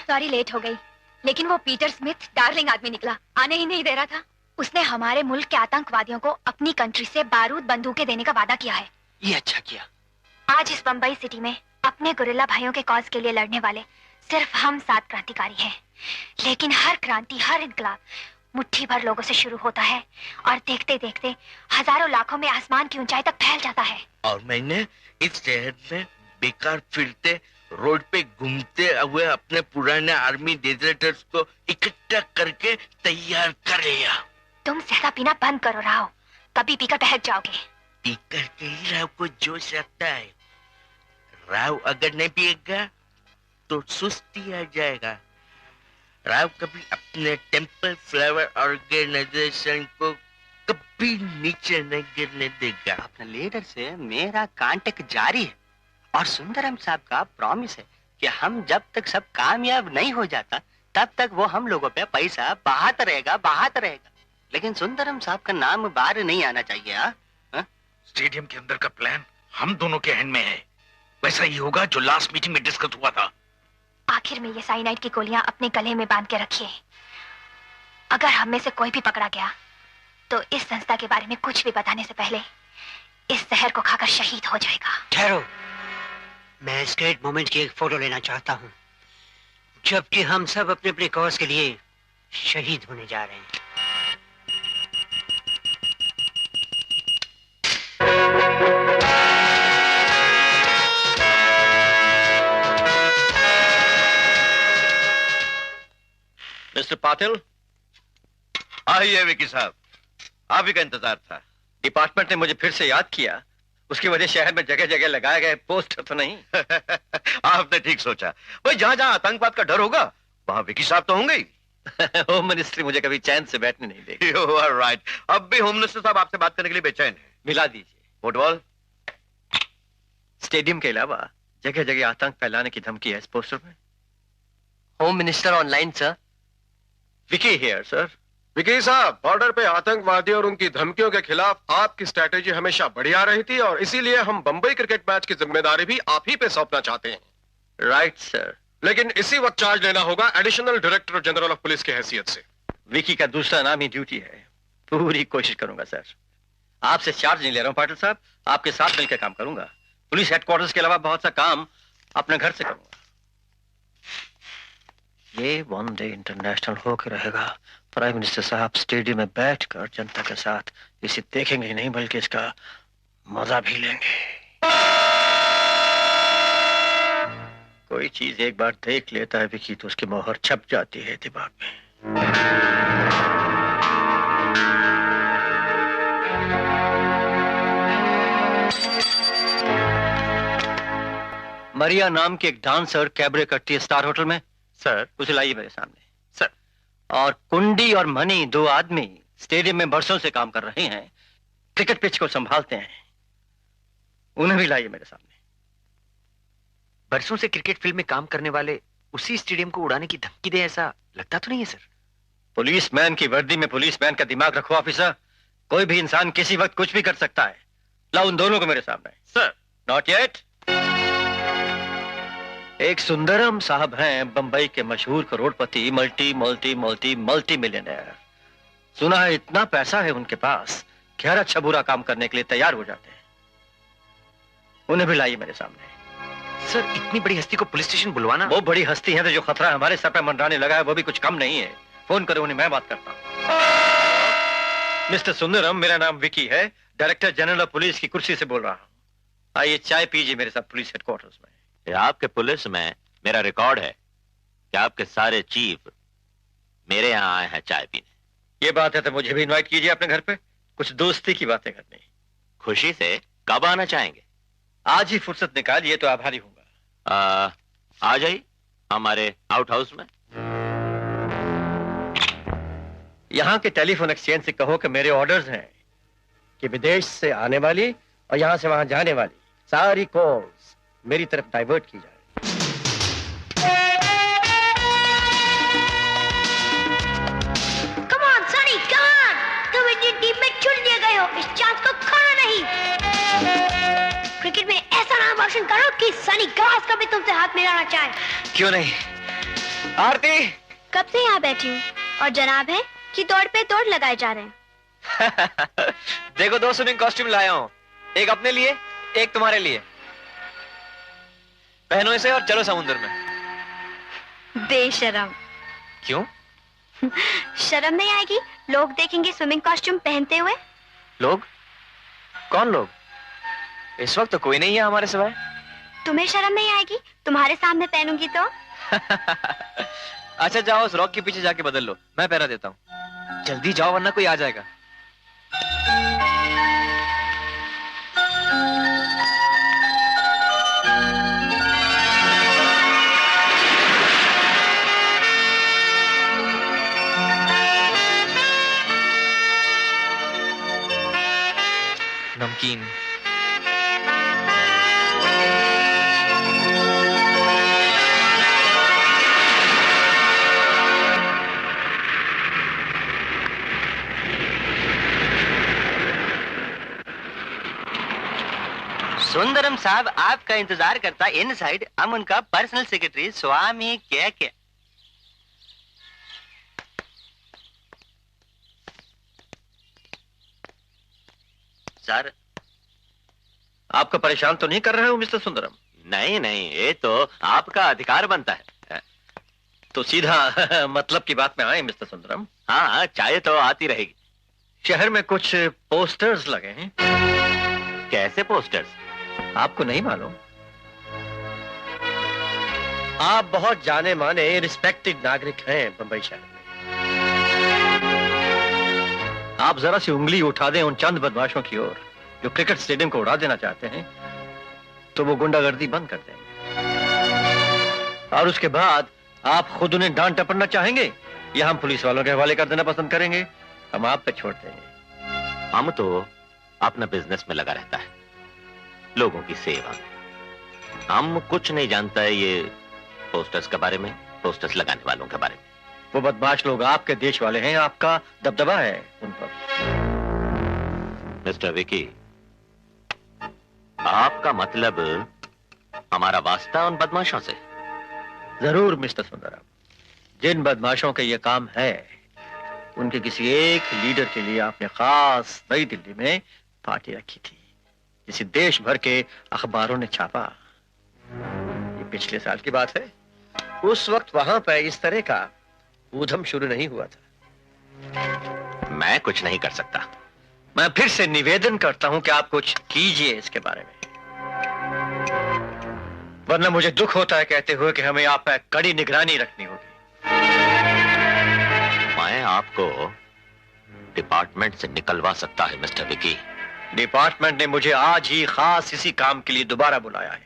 सॉरी लेट हो गई, लेकिन वो पीटर स्मिथ डार्लिंग आदमी निकला, आने ही नहीं दे रहा था। उसने हमारे मुल्क के आतंकवादियों को अपनी कंट्री से बारूद बंदूकें देने का वादा किया है। ये अच्छा किया। आज इस बंबई सिटी में अपने गुरिल्ला भाइयों के कॉज के लिए लड़ने वाले सिर्फ हम 7 क्रांतिकारी हैं। लेकिन हर क्रांति, हर इनकलाब मुट्ठी भर लोगों से शुरू होता है और देखते देखते हजारों लाखों में आसमान की ऊंचाई तक फैल जाता है। और मैंने इस शहर में बेकार फिरते रोड पे घूमते हुए अपने पुराने आर्मी डेजर्टर्स को इकट्ठा करके तैयार कर लिया। तुम ज्यादा पीना बंद करो राव, कभी पीकर बहक जाओगे। पीकर के ही राव को जोश आता है। राव अगर नहीं पिएगा तो सुस्ती आ जाएगा। राव कभी अपने टेंपल फ्लावर ऑर्गेनाइजेशन को कभी नीचे नहीं गिरने देगा। अपने लीडर से मेरा कांटेक्ट जारी है और सुंदरम साहब का प्रॉमिस है कि हम जब तक सब कामयाब नहीं हो जाता तब तक वो हम लोगों पे पैसा बहाता रहेगा। लेकिन सुंदरम साहब का नाम बाहर नहीं आना चाहिए। हा? स्टेडियम के अंदर का प्लान हम दोनों के हैंड में है। वैसा ही होगा जो लास्ट मीटिंग में डिस्कस हुआ था। आखिर में ये साइनाइड की गोलियां अपने गले में बांध के रखिए। अगर हम में से कोई भी पकड़ा गया तो इस संस्था के बारे में कुछ भी बताने से पहले इस जहर को खाकर शहीद हो जाएगा। ठहरो, मैं इस ग्रेट मोमेंट की एक फोटो लेना चाहता हूँ, जबकि हम सब अपने अपने कॉज के लिए शहीद होने जा रहे हैं। मिस्टर पाटिल। आइए विकी साहब, आप ही का इंतजार था। डिपार्टमेंट ने मुझे फिर से याद किया, उसकी वजह शहर में जगह जगह लगाए गए पोस्टर तो नहीं। आपने ठीक सोचा, भाई जहां जहां आतंकवाद का डर होगा वहां विकी साहब तो होंगे ही। होम मिनिस्ट्री मुझे कभी चैन से बैठने नहीं देगी। You are right. अब भी होम मिनिस्टर साहब आपसे बात करने के लिए बेचैन है। मिला दीजिए। फुटबॉल स्टेडियम के अलावा जगह जगह आतंक फैलाने की धमकी है इस पोस्टर में। Home minister online sir. Vicky here sir. Vicky साहब, बॉर्डर पे आतंकवादियों और उनकी धमकियों के खिलाफ आपकी स्ट्रेटेजी हमेशा बढ़िया रही थी और इसीलिए हम बंबई क्रिकेट मैच की जिम्मेदारी भी आप ही पे सौंपना चाहते हैं। Right sir. लेकिन इसी वक्त चार्ज लेना होगा additional director general of police की हैसियत से। विकी का दूसरा नाम ही ड्यूटी है। पूरी कोशिश करूंगा सर। आपसे चार्ज नहीं ले रहा हूं पाटिल साहब, आपके साथ मिलकर काम करूंगा। पुलिस हेडक्वार्टर्स के अलावा बहुत सा काम अपने घर से करूंगा। ये वन डे इंटरनेशनल होकर रहेगा। प्राइम मिनिस्टर साहब स्टेडियम में बैठकर जनता के साथ इसे देखेंगे ही नहीं बल्कि इसका मजा भी लेंगे। कोई चीज एक बार देख लेता है विकी तो उसकी मोहर छप जाती है दिमाग में। मरिया नाम के एक डांसर कैबरे करती है स्टार होटल में। सर। उसे लाइए मेरे सामने। सर। और कुंडी और मनी दो आदमी स्टेडियम में बरसों से काम कर रहे हैं, क्रिकेट पिच को संभालते हैं। उन्हें भी लाइए मेरे सामने। बरसों से क्रिकेट फील्ड में काम करने वाले उसी स्टेडियम को उड़ाने की धमकी दे, ऐसा लगता तो नहीं है सर? पुलिसमैन की वर्दी में पुलिसमैन का दिमाग रखो ऑफिसर। कोई भी इंसान किसी वक्त कुछ भी कर सकता है। लाओ उन दोनों को मेरे सामने। सर। Not yet. एक सुंदरम साहब हैं बंबई के मशहूर करोड़पति, multi multi multi multi millionaire. सुना है इतना पैसा है उनके पास कि हर अच्छा बुरा काम करने के लिए तैयार हो जाते हैं। उन्हें भी लाइए मेरे सामने। सर, इतनी बड़ी हस्ती को पुलिस स्टेशन बुलवाना? वो बड़ी हस्ती है तो जो खतरा हमारे सर पे मंडराने लगा है वो भी कुछ कम नहीं है। फोन करो उन्हें, मैं बात करता हूँ। मिस्टर सुंदरम, मेरा नाम विकी है, डायरेक्टर जनरल ऑफ पुलिस की कुर्सी से बोल रहा हूँ। आइए चाय पीजिए मेरे साथ पुलिस हेडक्वार्टर्स में। आपके पुलिस में मेरा रिकॉर्ड है कि आपके सारे चीफ मेरे यहाँ आए हैं चाय पीने। ये बात है तो मुझे भी इनवाइट कीजिए अपने घर पे, कुछ दोस्ती की बातें करनी। खुशी से। कब आना चाहेंगे? आज ही फुर्सत निकालिए तो आभारी हूँ। आ जाइए हमारे आउट हाउस में। यहाँ के टेलीफोन एक्सचेंज से कहो कि मेरे ऑर्डर्स हैं कि विदेश से आने वाली और यहाँ से वहां जाने वाली सारी कॉल्स मेरी तरफ डाइवर्ट की जाए। Come on, Sonny, come on! तुम इंडियन टीम में चुन लिए गए हो, इस चांस को खोना नहीं। क्रिकेट में ऐसा नाम रोशन करो कि सनी गावस्कर भी तुमसे हाथ मिलाना चाहे। क्यों नहीं? आरती! कब से यहाँ बैठी हूँ और जनाब है कि तोड़ पे तोड़ लगाए जा रहे हैं। देखो, 2 स्विमिंग कॉस्ट्यूम लाया हूँ, एक अपने लिए, एक तुम्हारे लिए। पहनो इसे और चलो समुद्र में। बेशरम। क्यों? शर्म नहीं आएगी? लोग देखेंगे स्विमिंग कॉस्ट्यूम पहनते हुए। लोग? कौन लोग? इस वक्त तो कोई नहीं है हमारे सिवाय। तुम्हें शर्म नहीं आएगी? तुम्हारे सामने पहनूंगी तो। अच्छा जाओ, उस रॉक के पीछे जाके बदल लो, मैं पहरा देता हूँ। जल्दी जाओ वरना कोई आ जाएगा। नमकीन। सुंदरम साहब आपका इंतजार करता इन साइड। हम उनका पर्सनल सेक्रेटरी स्वामी क्या क्या। सर, आपको परेशान तो नहीं कर रहे हो मिस्टर सुंदरम? नहीं नहीं, ये तो आपका अधिकार बनता है। तो सीधा मतलब की बात में आए मिस्टर सुंदरम। हाँ, चाय तो आती रहेगी। शहर में कुछ पोस्टर्स लगे हैं। कैसे पोस्टर्स? आपको नहीं मालूम? आप बहुत जाने माने रिस्पेक्टेड नागरिक हैं बंबई शहर में। आप जरा सी उंगली उठा दें उन चंद बदमाशों की ओर जो क्रिकेट स्टेडियम को उड़ा देना चाहते हैं, तो वो गुंडागर्दी बंद कर देंगे। और उसके बाद आप खुद उन्हें डांट टपड़ना चाहेंगे या हम पुलिस वालों के हवाले कर देना पसंद करेंगे? हम आप पे छोड़ देंगे। हम तो अपना बिजनेस में लगा रहता है, लोगों की सेवा में। हम कुछ नहीं जानता है ये पोस्टर्स के बारे में, पोस्टर्स लगाने वालों के बारे में। वो बदमाश लोग आपके देश वाले हैं, आपका दबदबा है उन पर। मिस्टर विकी, आपका मतलब हमारा वास्ता उन बदमाशों से? जरूर मिस्टर सुंदरम। जिन बदमाशों का ये काम है, उनके किसी एक लीडर के लिए आपने खास नई दिल्ली में पार्टी रखी थी, जिसे देश भर के अखबारों ने छापा। ये पिछले साल की बात है। उस वक्त वहां पर इस तरह का ऊधम शुरू नहीं हुआ था। मैं कुछ नहीं कर सकता। मैं फिर से निवेदन करता हूं कि आप कुछ कीजिए इसके बारे में, वरना मुझे दुख होता है कहते हुए कि हमें आप पर कड़ी निगरानी रखनी होगी। मैं आपको डिपार्टमेंट से निकलवा सकता है मिस्टर विकी। डिपार्टमेंट ने मुझे आज ही खास इसी काम के लिए दोबारा बुलाया है।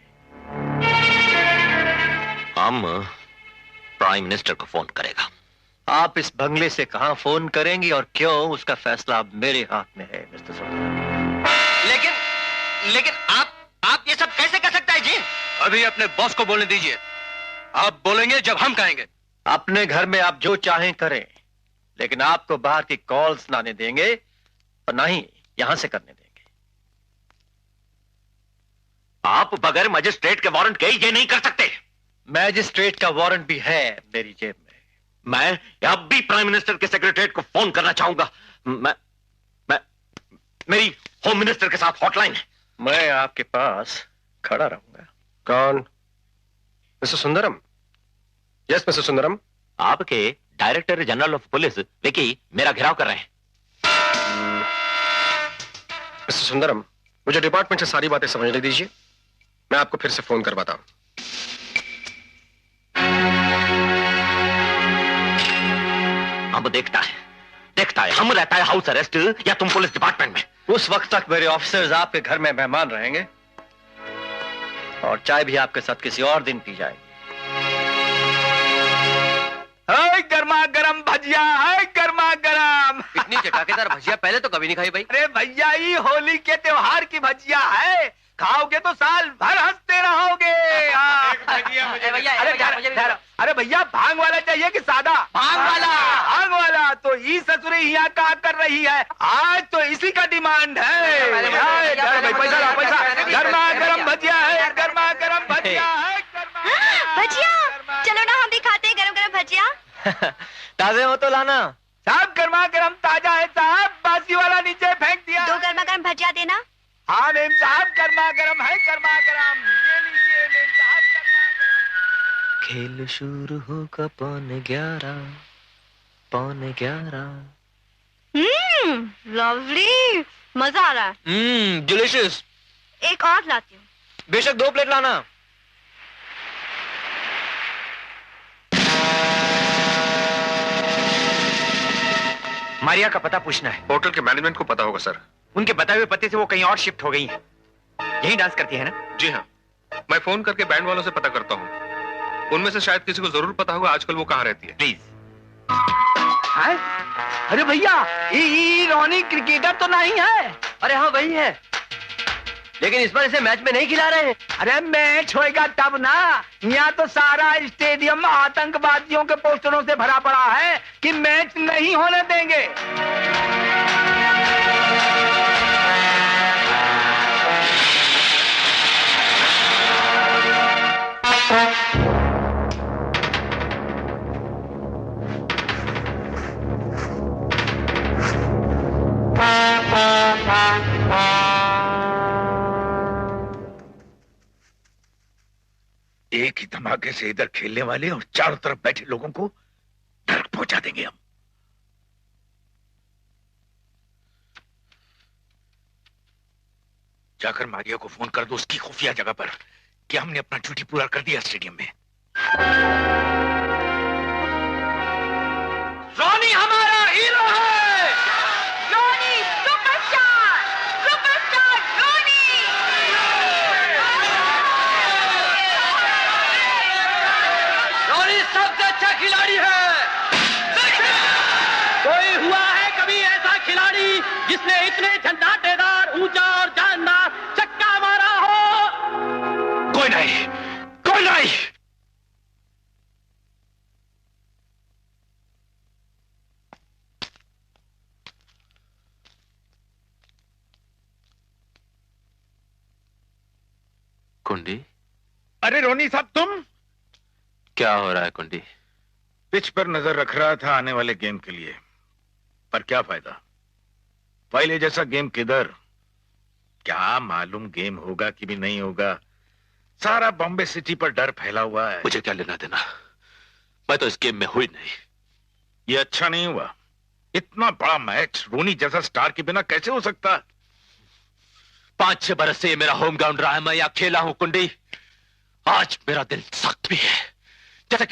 हम प्राइम मिनिस्टर को फोन करेगा। आप इस बंगले से कहां फोन करेंगी और क्यों, उसका फैसला अब मेरे हाथ में है मिस्टर सुंदरम। लेकिन आप ये सब कैसे कर सकता है जी? अभी अपने बॉस को बोलने दीजिए। आप बोलेंगे जब हम कहेंगे। अपने घर में आप जो चाहें करें, लेकिन आपको बाहर की कॉल्स ना आने देंगे और ना ही यहां से करने देंगे। आप बगैर मजिस्ट्रेट के वारंट के ये नहीं कर सकते। मैजिस्ट्रेट का वारंट भी है मेरी जेब में। मैं अब भी प्राइम मिनिस्टर के सेक्रेटरीट को फोन करना चाहूंगा। मैं मेरी होम मिनिस्टर के साथ हॉटलाइन है। मैं आपके पास खड़ा रहूंगा। कौन? Mister Sundaram? Yes mister Sundaram. आपके director general of police Vicky मेरा घेराव कर रहे हैं। मिस्टर सुंदरम, मुझे डिपार्टमेंट से सारी बातें समझने दीजिए। मैं आपको फिर से फोन करवाता हूं। अब देखता है हम रहता है हाउस अरेस्ट या तुम पुलिस डिपार्टमेंट में। उस वक्त तक मेरे ऑफिसर्स आपके घर में मेहमान रहेंगे और चाय भी आपके साथ किसी और दिन पी जाएगी। गर्मा गरम भजिया है, गर्मा गरम। इतनी चटाकेदार भजिया पहले तो कभी नहीं खाई भाई। अरे भैया, ये होली के त्योहार की भजिया है, खाओगे तो साल भर हंसते रहोगे। अरे भैया, भांग वाला चाहिए कि सादा? भांग वाला तो ई ससुरे यहाँ का कर रही है, आज तो इसी का डिमांड है। पैसा गर्मा गरम भजिया है, गर्मा गरम भजिया है। भजिया, चलो ना हम भी खाते हैं गरम गरम भजिया। ताजे हो तो लाना। साहब गर्मा गरम ताजा है साहब, बासी वाला नीचे फेंक दिया। 2 गर्मा गरम भजिया देना। हाँ मेम साहब, गर्मा गरम है, गर्मा गरम। ये लीजिए मेम साहब, गर्मा गरम। खेल शुरू होगा 11:15। लवली, मजा आ रहा है। डिलीशियस। एक और लाती हूँ। बेशक 2 प्लेट लाना। मारिया का पता पूछना है। होटल के मैनेजमेंट को पता होगा सर। उनके बताए हुए पते से वो कहीं और शिफ्ट हो गई है। यही डांस करती है ना? जी हाँ, मैं फोन करके बैंड वालों से पता करता हूँ। उनमें से शायद किसी को जरूर पता होगा आजकल वो कहाँ रहती है। प्लीज। अरे भैया, ये रोनी क्रिकेटर तो नहीं है? अरे हाँ वही है, लेकिन इस बार इसे मैच में नहीं खिला रहे हैं। अरे मैच होएगा तब ना। यहाँ तो सारा स्टेडियम आतंकवादियों के पोस्टरों से भरा पड़ा है कि मैच नहीं होने देंगे। धमाके से इधर खेलने वाले और चारों तरफ बैठे लोगों को डर पहुंचा देंगे हम। जाकर मारिया को फोन कर दो उसकी खुफिया जगह पर कि हमने अपना ड्यूटी पूरा कर दिया स्टेडियम में। रॉनी हमारा हीरो है। Ronnie superstar, superstar Ronnie. Ronnie सबसे अच्छा खिलाड़ी है। कोई हुआ है कभी ऐसा खिलाड़ी जिसने इतने झंझाटेदार, ऊंचा और जानदार छक्का मारा हो? कोई नहीं, कोई नहीं। कुंडी, अरे रोनी साहब तुम? क्या हो रहा है कुंडी? पिच पर नजर रख रहा था आने वाले गेम के लिए, पर क्या फायदा? पहले जैसा गेम किधर? क्या मालूम गेम होगा कि भी नहीं होगा। सारा बॉम्बे सिटी पर डर फैला हुआ है। मुझे क्या लेना देना, मैं तो इस गेम में हुई नहीं। ये अच्छा नहीं हुआ। इतना बड़ा मैच रोनी जैसा स्टार के बिना कैसे हो सकता? 5-6 बरस से ये मेरा होम ग्राउंड रहा है, मैं यहाँ खेला हूं कुंडी। आज मेरा दिल सख्त भी है, जैसे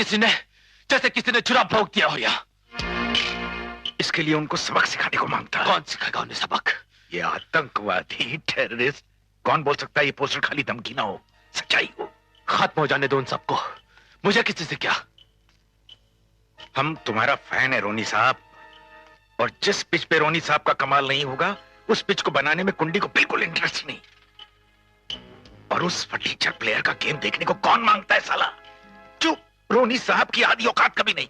किसी ने छुरा भोंक दिया हो यहाँ। इसके लिए उनको सबक सिखाने को मांगता है। कौन सिखाएगा उन्हें सबक? ये आतंकवादी, टेररिस्ट, कौन बोल सकता है ये पोस्टर खाली धमकी ना हो, सच्चाई हो। खत्म हो जाने दो उन सबको, मुझे किसी से क्या। हम तुम्हारा फैन है रोनी साहब, और जिस पिच पे रोनी साहब का कमाल नहीं होगा उस पिच को बनाने में कुंडी को बिल्कुल इंटरेस्ट नहीं। और उस फटीचर प्लेयर का गेम देखने को कौन मांगता है साला? चुप, रोनी साहब की आधी औकात कभी नहीं।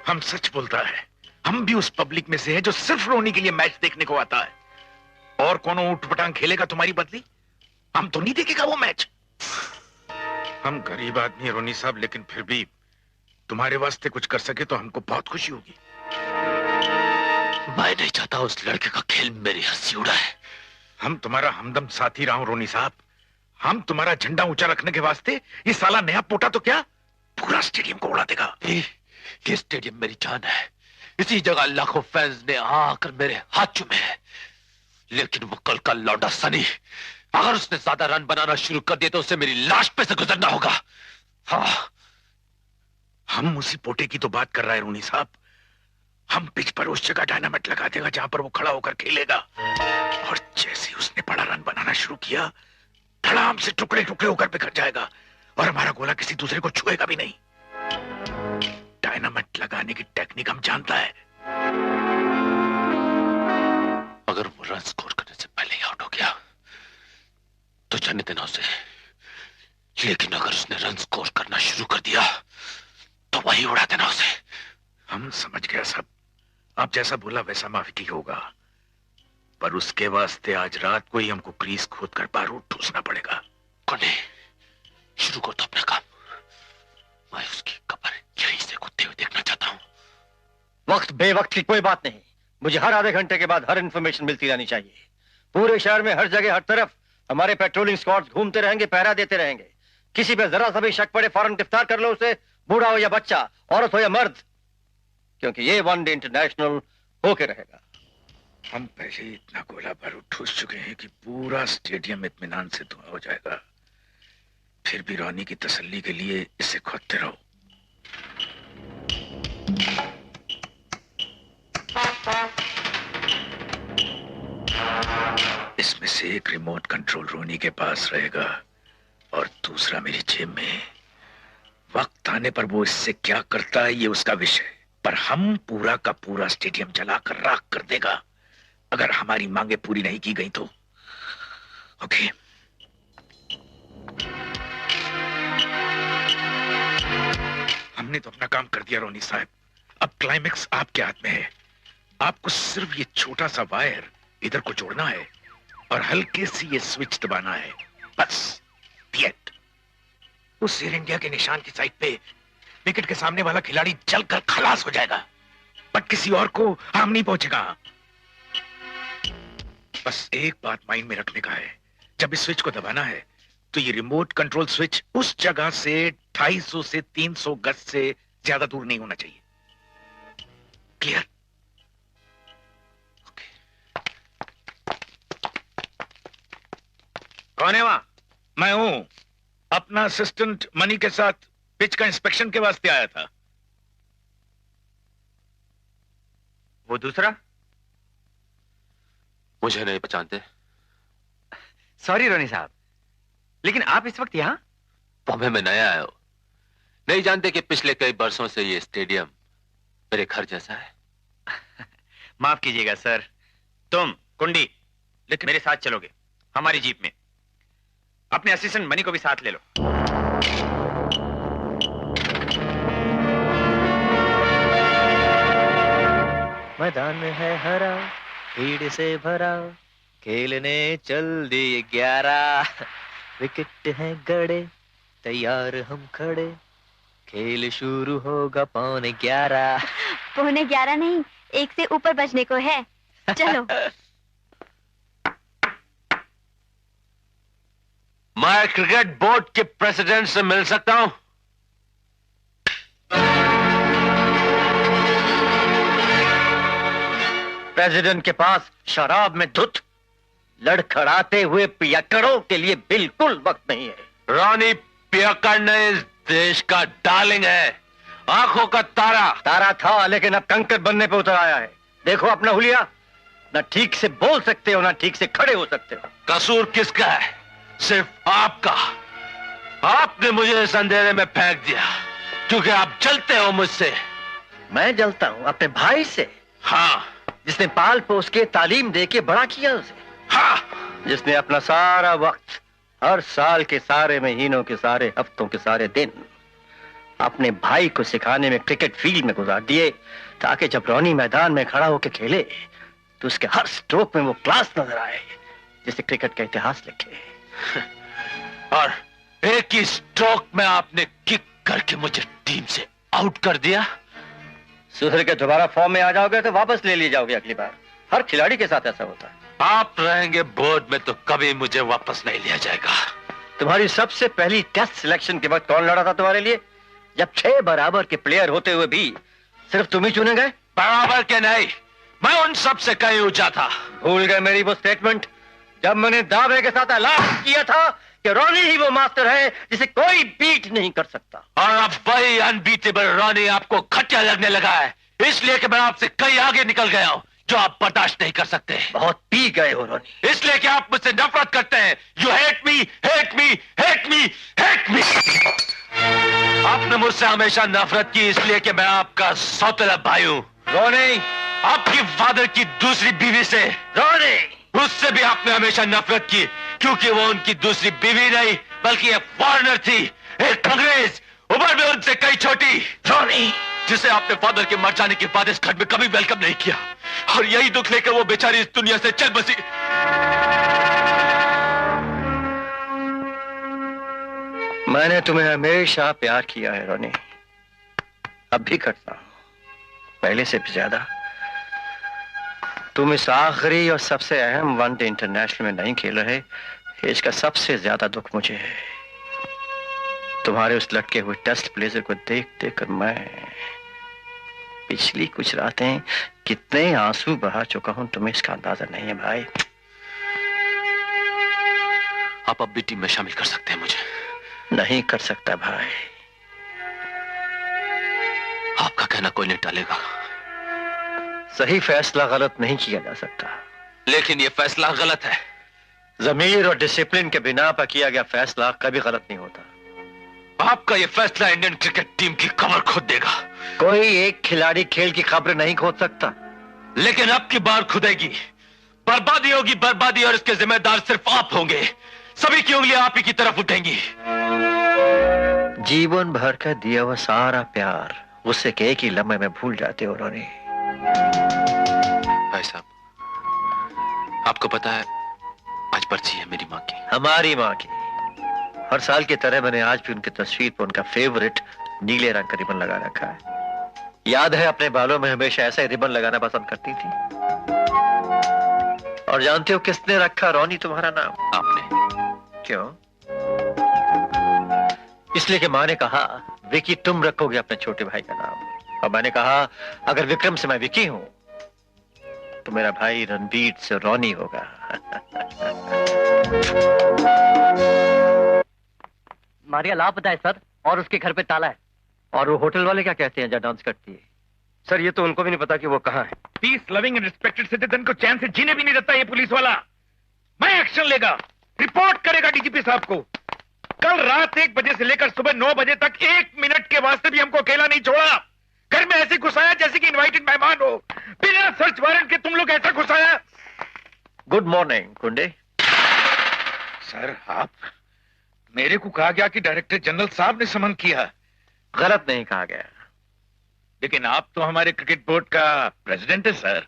हम सच बोलता है, हम भी उस पब्लिक में से है जो सिर्फ रोनी के लिए मैच देखने को आता है। और कौन ऊट-पटांग खेलेगा तुम्हारी बदली? हम तो नहीं देखेगा वो मैच। हम गरीब आदमी है रोनी साहब, लेकिन फिर भी तुम्हारे वास्ते कुछ कर सके तो हमको बहुत खुशी होगी। मैं नहीं चाहता उस लड़के का खेल मेरी हंसी उड़ाए। हम तुम्हारा हमदम साथी रहा हूं रोनी साहब। हम तुम्हारा झंडा ऊंचा रखने के वास्ते ये साला नया पोटा तो क्या पूरा स्टेडियम को उड़ा देगा। ये स्टेडियम मेरी जान है, इसी जगह लाखों फैंस ने आकर मेरे हाथ चूमे हैं। लेकिन वो कल का लौंडा सनी, अगर उसने ज्यादा रन बनाना शुरू कर दिया तो उसे मेरी लाश पे से गुजरना होगा। हाँ, हम उसी पोटे की तो बात कर रहे हैं रोनी साहब। हम पिच पर उस जगह डायनामाइट लगा देगा जहां पर वो खड़ा होकर खेलेगा, और जैसे उसने बड़ा रन बनाना शुरू किया धड़ाम से टुकड़े टुकड़े होकर बिखर जाएगा, और हमारा गोला किसी दूसरे को छुएगा भी नहीं। डायनामाइट लगाने की टेक्निक हम जानता है। अगर वो रन स्कोर करने से पहले ही आउट हो गया तो जाने देना उसे, लेकिन अगर उसने रन स्कोर करना शुरू कर दिया तो वही उड़ा देना उसे। हम समझ गया सब, आप जैसा बोला वैसा माफी होगा, पर उसके वास्ते आज रात को ही हमको क्रीज खोद कर बारूद ठूसना पड़ेगा। कोने शुरू कर दो अपना काम, मैं उसकी कब्र यहीं से कुत्ते हुए देखना चाहता हूँ। वक्त बेवक्त की कोई बात नहीं, मुझे हर आधे घंटे के बाद हर इंफॉर्मेशन मिलती रहनी चाहिए। पूरे शहर में हर जगह हर तरफ हमारे पेट्रोलिंग स्क्वाड्स घूमते रहेंगे, पहरा देते रहेंगे। किसी पे जरा सा भी शक पड़े फौरन गिरफ्तार कर लो उसे, बूढ़ा हो या बच्चा, औरत हो या मर्द, क्योंकि ये वनडे इंटरनेशनल होके रहेगा। हम पहले ही इतना गोला बारूद ठूस चुके हैं कि पूरा स्टेडियम इत्मीनान से धुआं हो जाएगा। फिर भी रोनी की तसल्ली के लिए इसे खोदते रहो। इसमें से एक रिमोट कंट्रोल रोनी के पास रहेगा और दूसरा मेरी जेब में। वक्त आने पर वो इससे क्या करता है ये उसका विषय, पर हम पूरा का पूरा स्टेडियम जलाकर राख कर देगा अगर हमारी मांगे पूरी नहीं की गई तो। ओके, हमने तो अपना काम कर दिया रोनी साहब, अब क्लाइमेक्स आपके हाथ में है। आपको सिर्फ ये छोटा सा वायर इधर को जोड़ना है और हल्के से ये स्विच दबाना है, बस। उस एयर इंडिया के निशान की साइड पे विकेट के सामने वाला खिलाड़ी जलकर खलास हो जाएगा, बट किसी और को हार्म नहीं पहुंचेगा। बस एक बात माइंड में रखने का है, जब इस स्विच को दबाना है तो ये रिमोट कंट्रोल स्विच उस जगह से 250 से 300 गज से ज्यादा दूर नहीं होना चाहिए। क्लियर? कौन है वहां? मैं हूं, अपना असिस्टेंट मनी के साथ पिच का इंस्पेक्शन के वास्ते आया था। वो दूसरा? मुझे नहीं पहचानते। सॉरी रोनी साहब, लेकिन आप इस वक्त यहां? बॉम्बे में नया आए हो, नहीं जानते कि पिछले कई बरसों से ये स्टेडियम मेरे घर जैसा है। माफ कीजिएगा सर, तुम कुंडी लेकिन मेरे साथ चलोगे हमारी जीप में। अपने असिस्टेंट मनी को भी साथ ले लो। मैदान है हरा, भीड़ से भरा, खेलने चल दिए 11। विकेट हैं गड़े, तैयार हम खड़े, खेल शुरू होगा 11:15। 11:15 नहीं, 1 से ऊपर बजने को है। चलो। मैं क्रिकेट बोर्ड के प्रेसिडेंट से मिल सकता हूं? प्रेसिडेंट के पास शराब में धुत लड़खड़ाते हुए पियक्कड़ों के लिए बिल्कुल वक्त नहीं है। रॉनी पियक्कड़ ने इस देश का डार्लिंग है, आंखों का तारा। तारा था लेकिन अब कंकर बनने पे उतर आया है। देखो अपना हुलिया, ना ठीक से बोल सकते हो ना ठीक से खड़े हो सकते हो। कसूर किसका है? सिर्फ आपका। आपने मुझे इस अंधेरे में फेंक दिया क्योंकि आप जलते हो मुझसे। मैं जलता हूं अपने भाई से? हाँ। जिसने पाल पोस के तालीम दे के बड़ा किया उसे। हाँ। जिसने अपना सारा वक्त हर साल के सारे महीनों के सारे हफ्तों के सारे दिन अपने भाई को सिखाने में क्रिकेट फील्ड में गुजार दिए ताकि जब रॉनी मैदान में खड़ा होकर खेले तो उसके हर स्ट्रोक में वो क्लास नजर आए जिसे क्रिकेट का इतिहास लिखे। और एक ही स्ट्रोक में आपने किक करके मुझे टीम से आउट कर दिया। सुधर के दोबारा फॉर्म में आ जाओगे तो वापस ले लिए जाओगे अगली बार। हर खिलाड़ी के साथ ऐसा होता है। आप रहेंगे बोर्ड में तो कभी मुझे वापस नहीं लिया जाएगा। तुम्हारी सबसे पहली टेस्ट सिलेक्शन के वक्त कौन लड़ा था तुम्हारे लिए? जब 6 बराबर के प्लेयर होते हुए भी सिर्फ तुम ही चुने गए। बराबर के नहीं, मैं उन सब से कहीं ऊंचा था। भूल गए मेरी वो स्टेटमेंट जब मैंने दावे के साथ ऐलान किया था कि रॉनी ही वो मास्टर है जिसे कोई बीट नहीं कर सकता। और अब वही अनबीटेबल रॉनी आपको घटिया लगने लगा है, इसलिए कि मैं आपसे कहीं आगे निकल गया हूं जो आप बर्दाश्त नहीं कर सकते। बहुत पी गए हो रॉनी। इसलिए कि आप मुझसे नफरत करते हैं। You hate me, hate me, hate me, hate me. आपने मुझसे हमेशा नफरत की इसलिए कि मैं आपका सौतेला भाई हूं। रॉनी, आपकी फादर की दूसरी बीवी से, रॉनी, उससे भी आपने हमेशा नफरत की क्योंकि वो उनकी दूसरी बीवी नहीं बल्कि एक फॉरेनर थी, एक अंग्रेज, उम्र में उनसे कई छोटी। रॉनी, जिसे आपने फादर के मर जाने के बाद इस घर में कभी वेलकम नहीं किया और यही दुख लेकर वो बेचारी इस दुनिया से चल बसी। मैंने तुम्हें हमेशा प्यार किया है रॉनी, अब भी करता हूं, पहले से भी ज्यादा। तुम इस आखिरी और सबसे अहम वनडे इंटरनेशनल में नहीं खेल रहे, इसका सबसे ज्यादा दुख मुझे है। तुम्हारे उस लटके हुए टेस्ट ब्लेजर को देख देख कर मैं पिछली कुछ रातें कितने आंसू बहा चुका हूं तुम्हें इसका अंदाजा नहीं है भाई। आप अब भी टीम में शामिल कर सकते हैं मुझे। नहीं कर सकता भाई। आपका कहना कोई नहीं टालेगा। सही फैसला गलत नहीं किया जा सकता, लेकिन यह फैसला गलत है। जमीर और डिसिप्लिन के बिना पर किया गया फैसला कभी गलत नहीं होता। आपका यह फैसला इंडियन क्रिकेट टीम की कब्र खोद देगा। कोई एक खिलाड़ी खेल की खबर नहीं खोद सकता, लेकिन अब की बार खुदेगी। बर्बादी होगी, बर्बादी, और इसके जिम्मेदार सिर्फ आप होंगे। सभी की उंगलियां आप ही की तरफ उठेंगी। जीवन भर का दिया हुआ सारा प्यार उससे एक ही लम्हे में भूल जाते हो रोनी। भाई साहब, आपको पता है आज पर्ची है मेरी माँ की। हमारी माँ की। हर साल की तरह मैंने आज भी उनकी तस्वीर पर उनका फेवरेट नीले रंग का रिबन लगा रखा है। याद है अपने बालों में हमेशा ऐसा ही रिबन लगाना पसंद करती थी। और जानते हो किसने रखा रोनी तुम्हारा नाम? आपने। क्यों? इसलिए कि माँ ने कहा विकी तुम रखोगे अपने छोटे भाई का नाम, और मैंने कहा अगर विक्रम से मैं विकी हूं तो मेरा भाई रणवीर से रोनी होगा। मारिया लापता है सर, और उसके घर पे ताला है। और वो होटल वाले क्या कहते हैं जहाँ डांस करती है? सर ये तो उनको भी नहीं पता कि वो कहाँ है। Peace loving and respected citizen को चैन से जीने भी नहीं देता ये पुलिस वाला। मैं एक्शन लेगा, रिपोर्ट करेगा डीजीपी साहब को। कल रात 1 बजे से लेकर सुबह 9 बजे तक 1 मिनट के वास्ते भी हमको अकेला नहीं छोड़ा। घर में ऐसे घुसाया जैसे कि इनवाइटेड मेहमान हो। बिना सर्च वारंट के तुम लोग ऐसा घुसाया। गुड मॉर्निंग कुंडे। सर आप, मेरे को कहा गया कि डायरेक्टर जनरल साहब ने समन किया। गलत नहीं कहा गया। लेकिन आप तो हमारे क्रिकेट बोर्ड का प्रेसिडेंट है सर।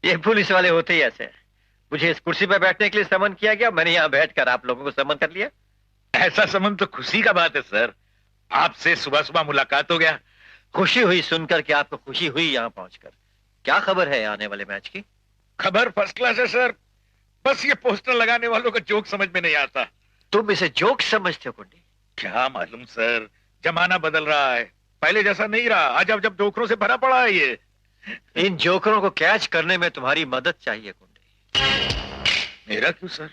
ये पुलिस वाले होते ही ऐसे। मुझे इस कुर्सी पर बैठने के लिए समन किया गया, मैंने यहाँ बैठकर आप लोगों को समन कर लिया। ऐसा समन तो खुशी का बात है सर, आपसे सुबह सुबह मुलाकात हो गया। खुशी हुई सुनकर कि आपको खुशी हुई यहाँ पहुंचकर। क्या खबर है आने वाले मैच की? खबर फर्स्ट क्लास है सर, बस ये पोस्टर लगाने वालों का जोक समझ में नहीं आता। तुम इसे जोक समझते हो कुंडी? क्या मालूम सर, जमाना बदल रहा है, पहले जैसा नहीं रहा। आज अब जब जोकरों से भरा पड़ा है ये। इन जोकरों को कैच करने में तुम्हारी मदद चाहिए कुंडी। मेरा क्यों सर?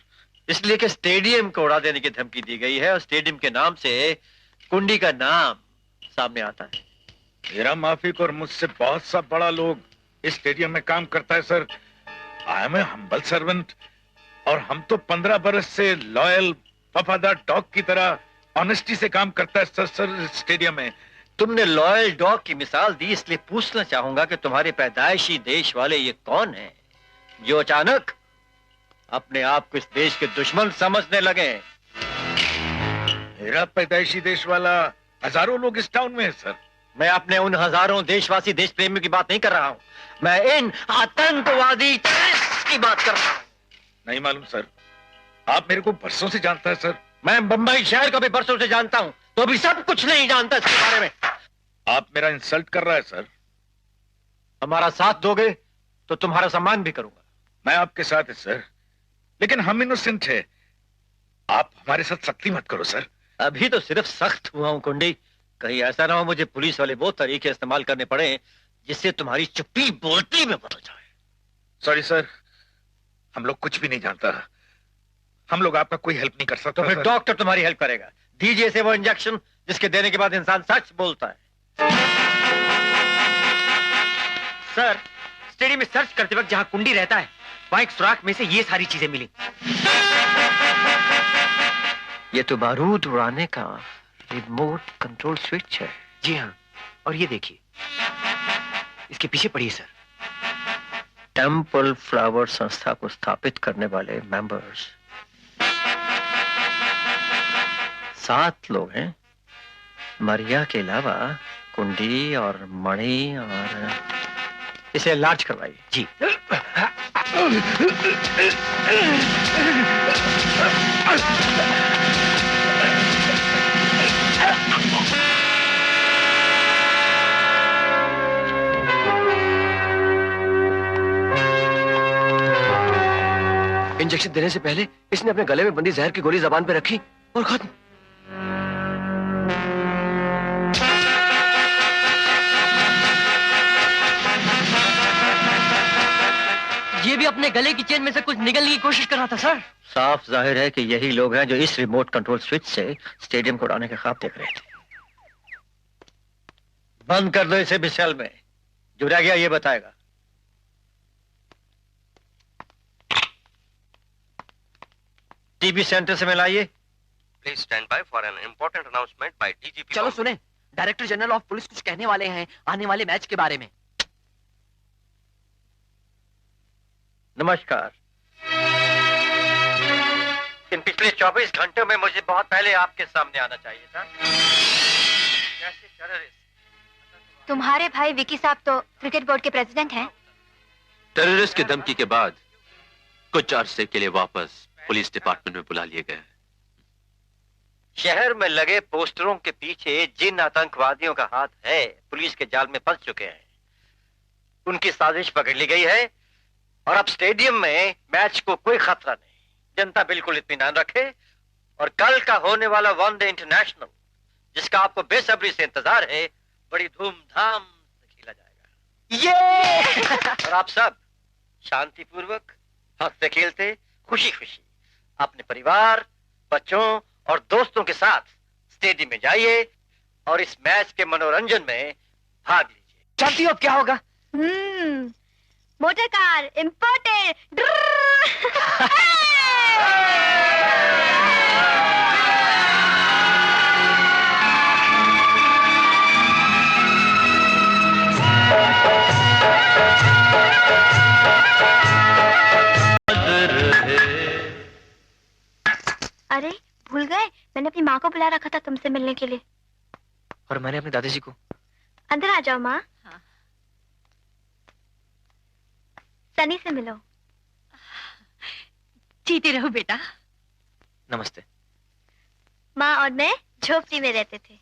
इसलिए कि स्टेडियम को उड़ा देने की धमकी दी गई है और स्टेडियम के नाम से कुंडी का नाम सामने आता है। मेरा माफिक और मुझसे बहुत सा बड़ा लोग इस स्टेडियम में काम करता है sir. I am a humble servant, और हम तो 15 बरस से लॉयल वफादार डॉग की तरह ऑनेस्टी से काम करता है सर स्टेडियम में। तुमने लॉयल डॉग की मिसाल दी, इसलिए पूछना चाहूंगा कि तुम्हारे पैदाइशी देश वाले ये कौन हैं जो अचानक अपने आप को इस देश के दुश्मन समझने लगे? मेरा पैदाइशी देश वाला हजारों लोग इस टाउन में है सर। मैं अपने उन हजारों देशवासी देश प्रेमियों की बात नहीं कर रहा हूं, मैं इन आतंकवादी की बात कर रहा हूं। नहीं मालूम सर, आप मेरे को बरसों से जानता है सर। मैं बंबई शहर को भी बरसों से जानता हूं, तो अभी सब कुछ नहीं जानता इसके बारे में। आप मेरा इंसल्ट कर रहा है सर। हमारा साथ दोगे तो तुम्हारा सम्मान भी करूंगा। मैं आपके साथ है सर, लेकिन हम इनोसेंट है। आप हमारे साथ सख्ती मत करो सर। अभी तो सिर्फ सख्त हुआ हूं कुंडी, कहीं ऐसा ना हो मुझे पुलिस वाले वो तरीके इस्तेमाल करने पड़े जिससे तुम्हारी चुप्पी बोलती में बदल जाए। सॉरी सर, हम लोग कुछ भी नहीं जानता। हम लोग आपका कोई हेल्प नहीं कर सकता। तो फिर डॉक्टर तुम्हारी हेल्प करेगा। दीजिए इसे वो इंजेक्शन जिसके देने के बाद इंसान सच बोलता है। सर, स्टेडियम में सर्च करते वक्त जहां कुंडी रहता है वहां एक सुराख में से ये सारी चीजें मिली। ये तो बारूद उड़ाने का रिमोट कंट्रोल स्विच है। जी हाँ, और ये देखिए इसके पीछे पड़िए सर। टेम्पल फ्लावर संस्था को स्थापित करने वाले मेंबर्स 7 लोग हैं। मरिया के अलावा कुंडी और मणि, और इसे लार्ज करवाइए। जी। इंजेक्शन देने से पहले इसने अपने गले में बंदी जहर की गोली जबान पे रखी और खत्म। ये भी अपने गले की चेन में से कुछ निगलने की कोशिश कर रहा था सर। साफ जाहिर है कि यही लोग हैं जो इस रिमोट कंट्रोल स्विच से स्टेडियम को उड़ाने के ख्वाब देख रहे थे। बंद कर दो इसे भी सेल में, जो रह गया ये बताएगा। टीवी सेंटर से मिलाइए। Please stand by for an important announcement by DGP. चलो सुने, डायरेक्टर जनरल ऑफ पुलिस कुछ कहने वाले हैं आने वाले मैच के बारे में। नमस्कार। इन पिछले 24 घंटों में मुझे बहुत पहले आपके सामने आना चाहिए था। जैसे टेररिस्ट। तुम्हारे भाई विकी साहब तो क्रिकेट बोर्ड के प्रेसिडेंट हैं। टेररिस्ट की धमकी के बाद कुछ अरसे के लिए वापस पुलिस डिपार्टमेंट में बुला लिए गए। शहर में लगे पोस्टरों के पीछे जिन आतंकवादियों का हाथ है पुलिस के जाल में फंस चुके हैं, उनकी साजिश पकड़ ली गई है और अब स्टेडियम में मैच को कोई खतरा नहीं। जनता बिल्कुल इत्मीनान रखे और कल का होने वाला वनडे इंटरनेशनल जिसका आपको बेसब्री से इंतजार है, बड़ी धूमधाम से खेला जाएगा। ये और आप सब शांतिपूर्वक हंसते खेलते खुशी खुशी अपने परिवार, बच्चों और दोस्तों के साथ स्टेडियम में जाइए और इस मैच के मनोरंजन में भाग लीजिए। जानती हो अब क्या होगा? Motor car imported. अरे भूल गए, मैंने अपनी माँ को बुला रखा था तुमसे मिलने के लिए। और मैंने अपने दादाजी को। अंदर आ जाओ माँ। सनी से मिलो। जीते रहो बेटा। नमस्ते। माँ और मैं झोपड़ी में रहते थे।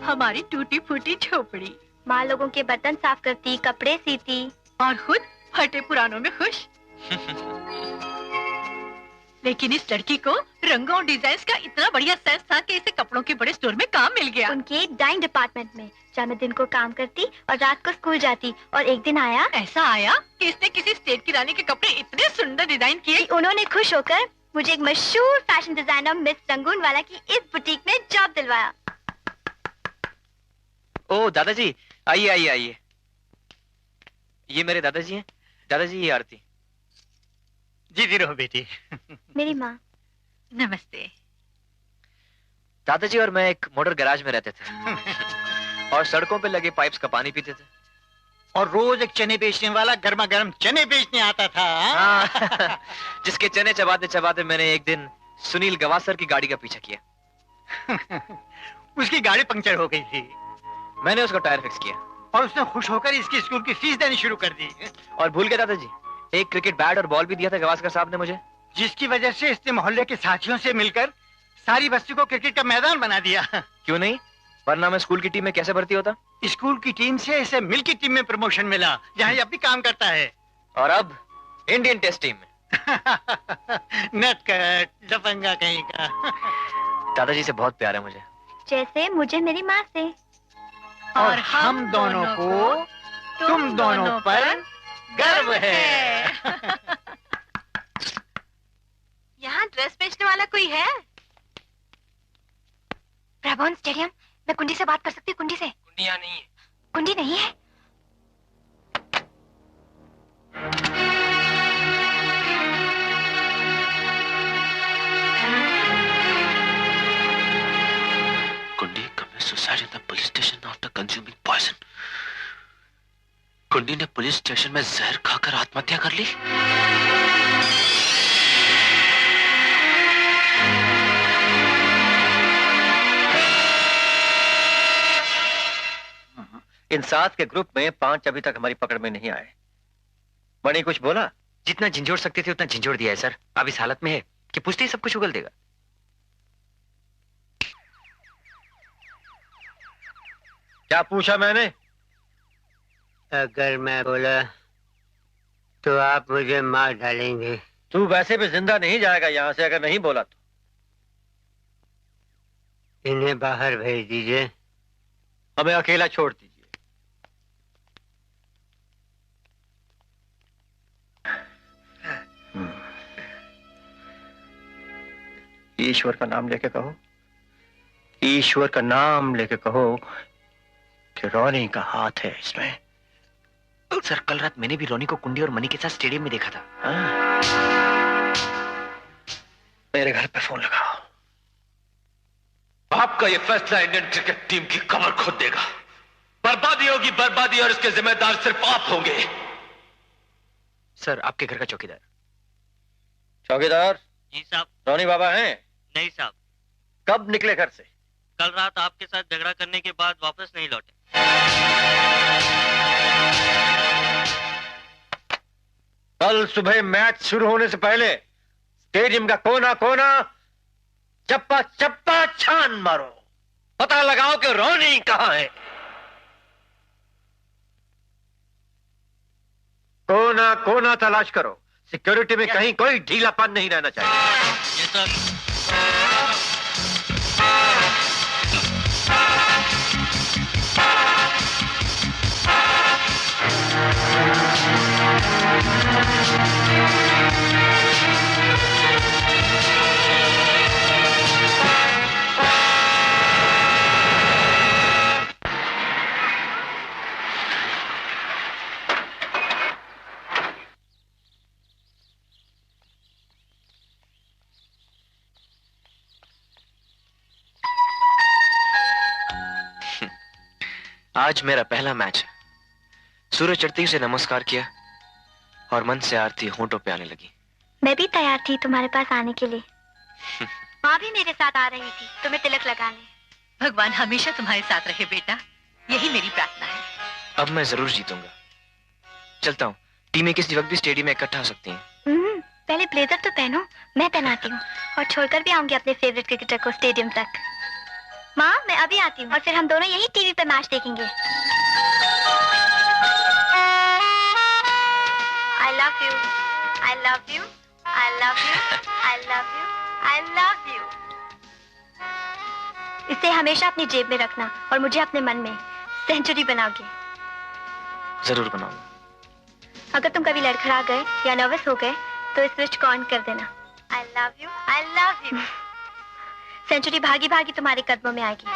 हमारी टूटी फूटी झोपड़ी। माँ लोगों के बर्तन साफ करती, कपड़े सीती और खुद फटे पुरानों में खुश। लेकिन इस लड़की को रंगों और डिजाइन का इतना बढ़िया सेंस था कि इसे कपड़ों के बड़े स्टोर में काम मिल गया। उनके डाइंग डिपार्टमेंट में, जहाँ मैं दिन को काम करती और रात को स्कूल जाती। और एक दिन आया, ऐसा आया कि इसने किसी स्टेट की रानी के कपड़े इतने सुंदर डिजाइन किए, उन्होंने खुश होकर मुझे एक मशहूर फैशन डिजाइनर मिस रंगून वाला की इस बुटीक में जॉब दिलवाया। ओ दादाजी, आइए आइए आइए। ये मेरे दादाजी हैं। दादाजी, ये आरती। जीती रहो बेटी। मेरी माँ। नमस्ते। दादाजी और मैं एक मोटर गैराज में रहते थे और सड़कों पे लगे पाइप्स का पानी पीते थे। और रोज एक चने बेचने वाला गर्मा गर्म चने बेचने आता था। हाँ। जिसके चने चबाते चबाते मैंने एक दिन सुनील गवास्कर की गाड़ी का पीछा किया। उसकी गाड़ी पंक्चर हो गई थी। मैंने उसका टायर फिक्स किया और उसने खुश होकर इसकी स्कूल की फीस देनी शुरू कर दी। और भूल गए दादाजी, एक क्रिकेट बैट और बॉल भी दिया था गवास्कर साहब ने मुझे, जिसकी वजह से इसने मोहल्ले के साथियों से मिलकर सारी बस्ती को क्रिकेट का मैदान बना दिया। क्यों नहीं, वरना मैं स्कूल की टीम में कैसे भर्ती होता? स्कूल की टीम से इसे मिल की टीम में प्रमोशन मिला, जहाँ ये अब भी काम करता है। और अब इंडियन टेस्ट टीम में। नटकट लफंगा कहीं का। दादाजी से बहुत प्यार है मुझे, जैसे मुझे मेरी माँ से। और हम दोनों को तुम दोनों पर गर्व है। यहाँ ड्रेस बेचने वाला कोई है? ब्राबोन स्टेडियम, मैं कुंडी से बात कर सकती हूँ? कुंडी से? कुंडी यहाँ नहीं है। कुंडी नहीं है? कुंडी commits suicide in the police station after consuming poison. कुंडी ने पुलिस स्टेशन में जहर खाकर आत्महत्या कर ली। इन 7 के ग्रुप में 5 अभी तक हमारी पकड़ में नहीं आए। मणि कुछ बोला? जितना झंझोड़ सकते थे उतना झंझोड़ दिया है सर। अब इस हालत में है कि पूछते ही सब कुछ उगल देगा। क्या पूछा मैंने? अगर मैं बोला तो आप मुझे मार डालेंगे। तू वैसे भी जिंदा नहीं जाएगा यहाँ से अगर नहीं बोला तो। इन्हें बाहर भेज दीजिए। हमें अकेला छोड़ दीजिए। ईश्वर का नाम लेके कहो, ईश्वर का नाम लेके कहो कि रोनी का हाथ है इसमें। सर, कल रात मैंने भी रोनी को कुंडी और मनी के साथ स्टेडियम में देखा था। मेरे घर पे फोन लगाओ। आपका यह फैसला इंडियन क्रिकेट टीम की कमर खोद देगा। बर्बादी होगी बर्बादी, और इसके जिम्मेदार सिर्फ आप होंगे। सर, आपके घर का चौकीदार। चौकीदार? जी साहब। रोनी बाबा हैं? नहीं साहब। कब निकले घर से? कल रात आपके साथ झगड़ा करने के बाद वापस नहीं लौटे। कल सुबह मैच शुरू होने से पहले स्टेडियम का कोना कोना चप्पा चप्पा छान मारो, पता लगाओ कि रोनी कहां है। कोना कोना तलाश करो। सिक्योरिटी में कहीं कोई ढीलापन नहीं रहना चाहिए। ये सर। आज मेरा पहला मैच है। सूरज चढ़ते ही उसे नमस्कार किया और मन से आरती होंठों पे आने लगी। मैं भी तैयार थी तुम्हारे पास आने के लिए। माँ भी मेरे साथ आ रही थी तुम्हें तिलक लगाने। भगवान हमेशा तुम्हारे साथ रहे बेटा, यही मेरी प्रार्थना है। अब मैं जरूर जीतूंगा। चलता हूँ, टीमें किसी वक्त भी स्टेडियम में इकट्ठा हो सकती हैं। पहले ब्लेजर तो पहनो, मैं पहनाती हूँ और छोड़कर भी आऊंगी अपने फेवरेट क्रिकेटर को स्टेडियम तक। माँ मैं अभी आती हूँ और फिर हम दोनों यही टीवी पे मैच देखेंगे। I love you, I love you, I love you, I love you, I love you। इसे हमेशा अपनी जेब में रखना और मुझे अपने मन में सेंचुरी बनाओगे। जरूर बनाऊंगा। अगर तुम कभी लड़खड़ा गए या नर्वस हो गए तो इस स्विच को ऑन कर देना। I love you, I love you। Century भागी भागी तुम्हारे कदमों में आएगी।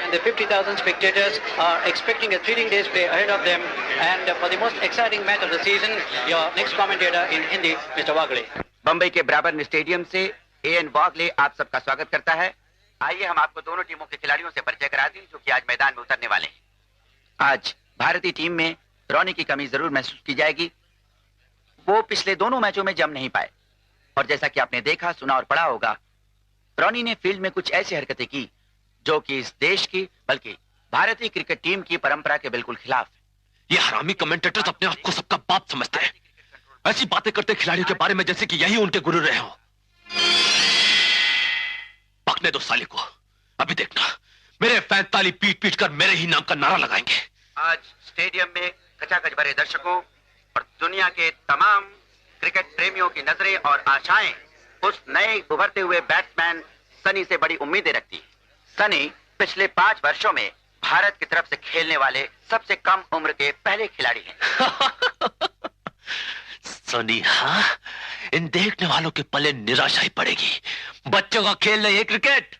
And the 50,000 spectators are expecting a thrilling display ahead of them. And for the most exciting match of the season, your next commentator in Hindi, Mr. Wagle। Bombay के बराबर stadium से an वागले आप सबका स्वागत करता है। आइए हम आपको दोनों टीमों के खिलाड़ियों से परिचय करा दें जो कि आज मैदान में उतरने वाले हैं। आज भारतीय टीम में रोनी की कमी जरूर महसूस की जाएगी। वो पिछले दोनों मैचों में जम नहीं पाए और जैसा कि आपने देखा, सुना और पढ़ा होगा, रोनी ने फील्ड में कुछ ऐसी हरकतें की जो कि इस देश की बल्कि भारतीय क्रिकेट टीम की परंपरा के बिल्कुल खिलाफ है। ये हरामी कमेंटेटर्स अपने आप को सबका बाप समझते हैं। ऐसी बातें करते खिलाड़ियों के बारे में जैसे कि यही उनके गुरु रहे हो। पकने दो साले को। अभी देखना, मेरे फैन ताली पीट पीट कर मेरे ही नाम का नारा लगाएंगे। आज स्टेडियम में खचाखच भरे दर्शकों और दुनिया के तमाम क्रिकेट प्रेमियों की नजरें और आशाएं उस नए उभरते हुए बैट्समैन सनी से बड़ी उम्मीदें रखती है। सनी पिछले 5 वर्षों में भारत की तरफ से खेलने वाले सबसे कम उम्र के पहले खिलाड़ी हैं। सनी, हाँ, इन देखने वालों के पले निराशा ही पड़ेगी। बच्चों का खेल नहीं है क्रिकेट।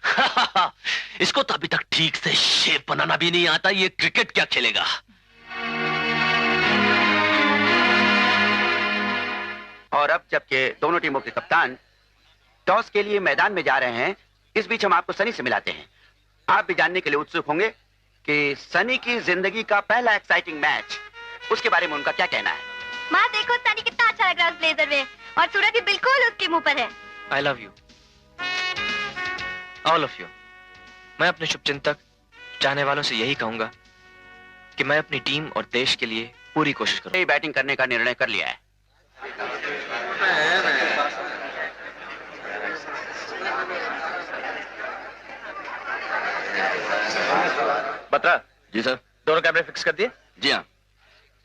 इसको तो अभी तक ठीक से शेप बनाना भी नहीं आता, ये क्रिकेट क्या खेलेगा। और अब जबकि दोनों टीमों के कप्तान टॉस के लिए मैदान में जा रहे हैं, इस बीच हम आपको सनी से मिलाते हैं। आप भी जानने के लिए उत्सुक होंगे कि सनी की जिंदगी का पहला एक्साइटिंग मैच, उसके बारे में उनका क्या कहना है। माँ देखो सनी कितना अच्छा लग रहा है उस ब्लेजर में और सूरज भी बिल्कुल उसके मुंह पर है। I love you, all of you। मैं अपने शुभचिंतक चाहने वालों से यही कहूंगा कि मैं अपनी टीम और देश के लिए पूरी कोशिश करूंगा। बैटिंग करने का निर्णय कर लिया है। बत्रा जी सर। दोनों कैमरे फिक्स कर दिए? जी हाँ।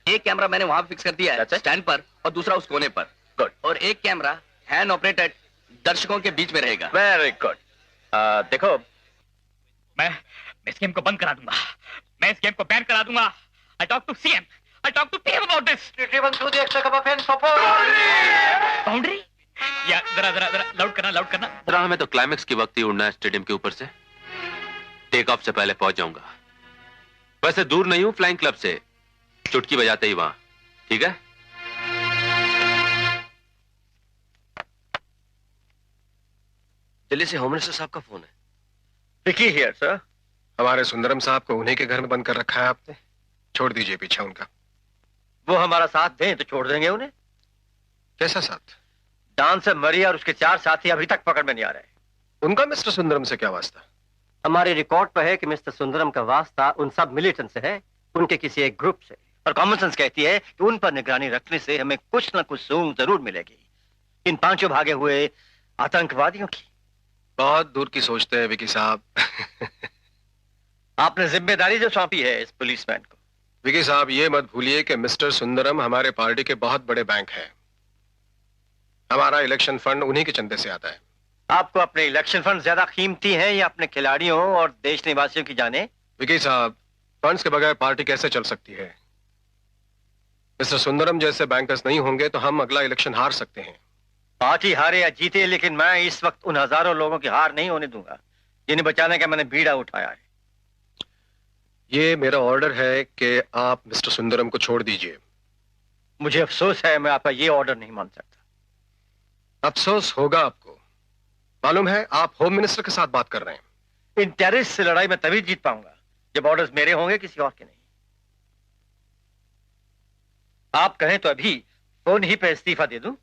एक कैमरा मैंने वहां फिक्स कर दिया है स्टैंड पर और दूसरा उस कोने पर। गुड। और एक कैमरा हैंड ऑपरेटेड दर्शकों के बीच में रहेगा। Very good. देखो, मैं इस गेम को बंद करा दूंगा। मैं इस गेम को बैन करा दूंगा। I talk to CM, I talk to PM about this. Driven through the extra cover fence for boundary. या जरा लाउड करना। जरा हमें तो क्लाइमेक्स के वक्त ही उड़ना है स्टेडियम के ऊपर से। टेक ऑफ से पहले पहुंच जाऊंगा। वैसे दूर नहीं हूं फ्लाइंग क्लब से, चुटकी बजाते ही वहां। ठीक है? दिल्ली से होम मिनिस्टर साहब का फोन है। Vicky here sir. हमारे सुंदरम साहब को उन्हीं के घर में बंद कर रखा है आपने। छोड़ दीजिए पीछे उनका। वो हमारा साथ दें तो छोड़ देंगे उन्हें। कैसा साथ? डांसर मरिया और उसके 4 साथी अभी तक पकड़ में नहीं आ रहे। उनका मिस्टर सुंदरम से क्या वास्ता? हमारे रिकॉर्ड पर है कि मिस्टर सुंदरम का वास्ता उन सब मिलिटेंट से है, उनके किसी एक ग्रुप से। और कॉमन सेंस कहती है कि उन पर निगरानी रखने से हमें कुछ न कुछ सूंग जरूर मिलेगी। इन 5 भागे हुए आतंकवादियों की। बहुत दूर की सोचते हैं विकी साहब। आपने जिम्मेदारी जो सौंपी है इस पुलिसमैन को। विकी साहब ये मत भूलिए कि मिस्टर सुंदरम हमारे पार्टी के बहुत बड़े बैंक हैं। हमारा इलेक्शन फंड उन्हीं के चंदे से आता है। आपको अपने इलेक्शन फंड ज्यादा कीमती हैं या अपने खिलाड़ियों और देश निवासियों की जाने? विकी साहब, फंड्स के बगैर पार्टी कैसे चल सकती है? मिस्टर सुंदरम जैसे बैंकर्स नहीं होंगे तो हम अगला इलेक्शन हार सकते हैं। पार्टी हारे या जीते, लेकिन मैं इस वक्त उन हजारों लोगों की हार नहीं होने दूंगा जिन्हें बचाने का मैंने बीड़ा उठाया है। ये मेरा ऑर्डर है कि आप मिस्टर सुंदरम को छोड़ दीजिए। मुझे अफसोस है, मैं आपका ये ऑर्डर नहीं मान सकता। अफसोस होगा आपको, मालूम है आप होम मिनिस्टर के साथ बात कर रहे हैं। इन टेररिस्ट से लड़ाई में तभी जीत पाऊंगा जब ऑर्डर्स मेरे होंगे, किसी और के नहीं। आप कहें तो अभी फोन ही पे इस्तीफा दे दूं?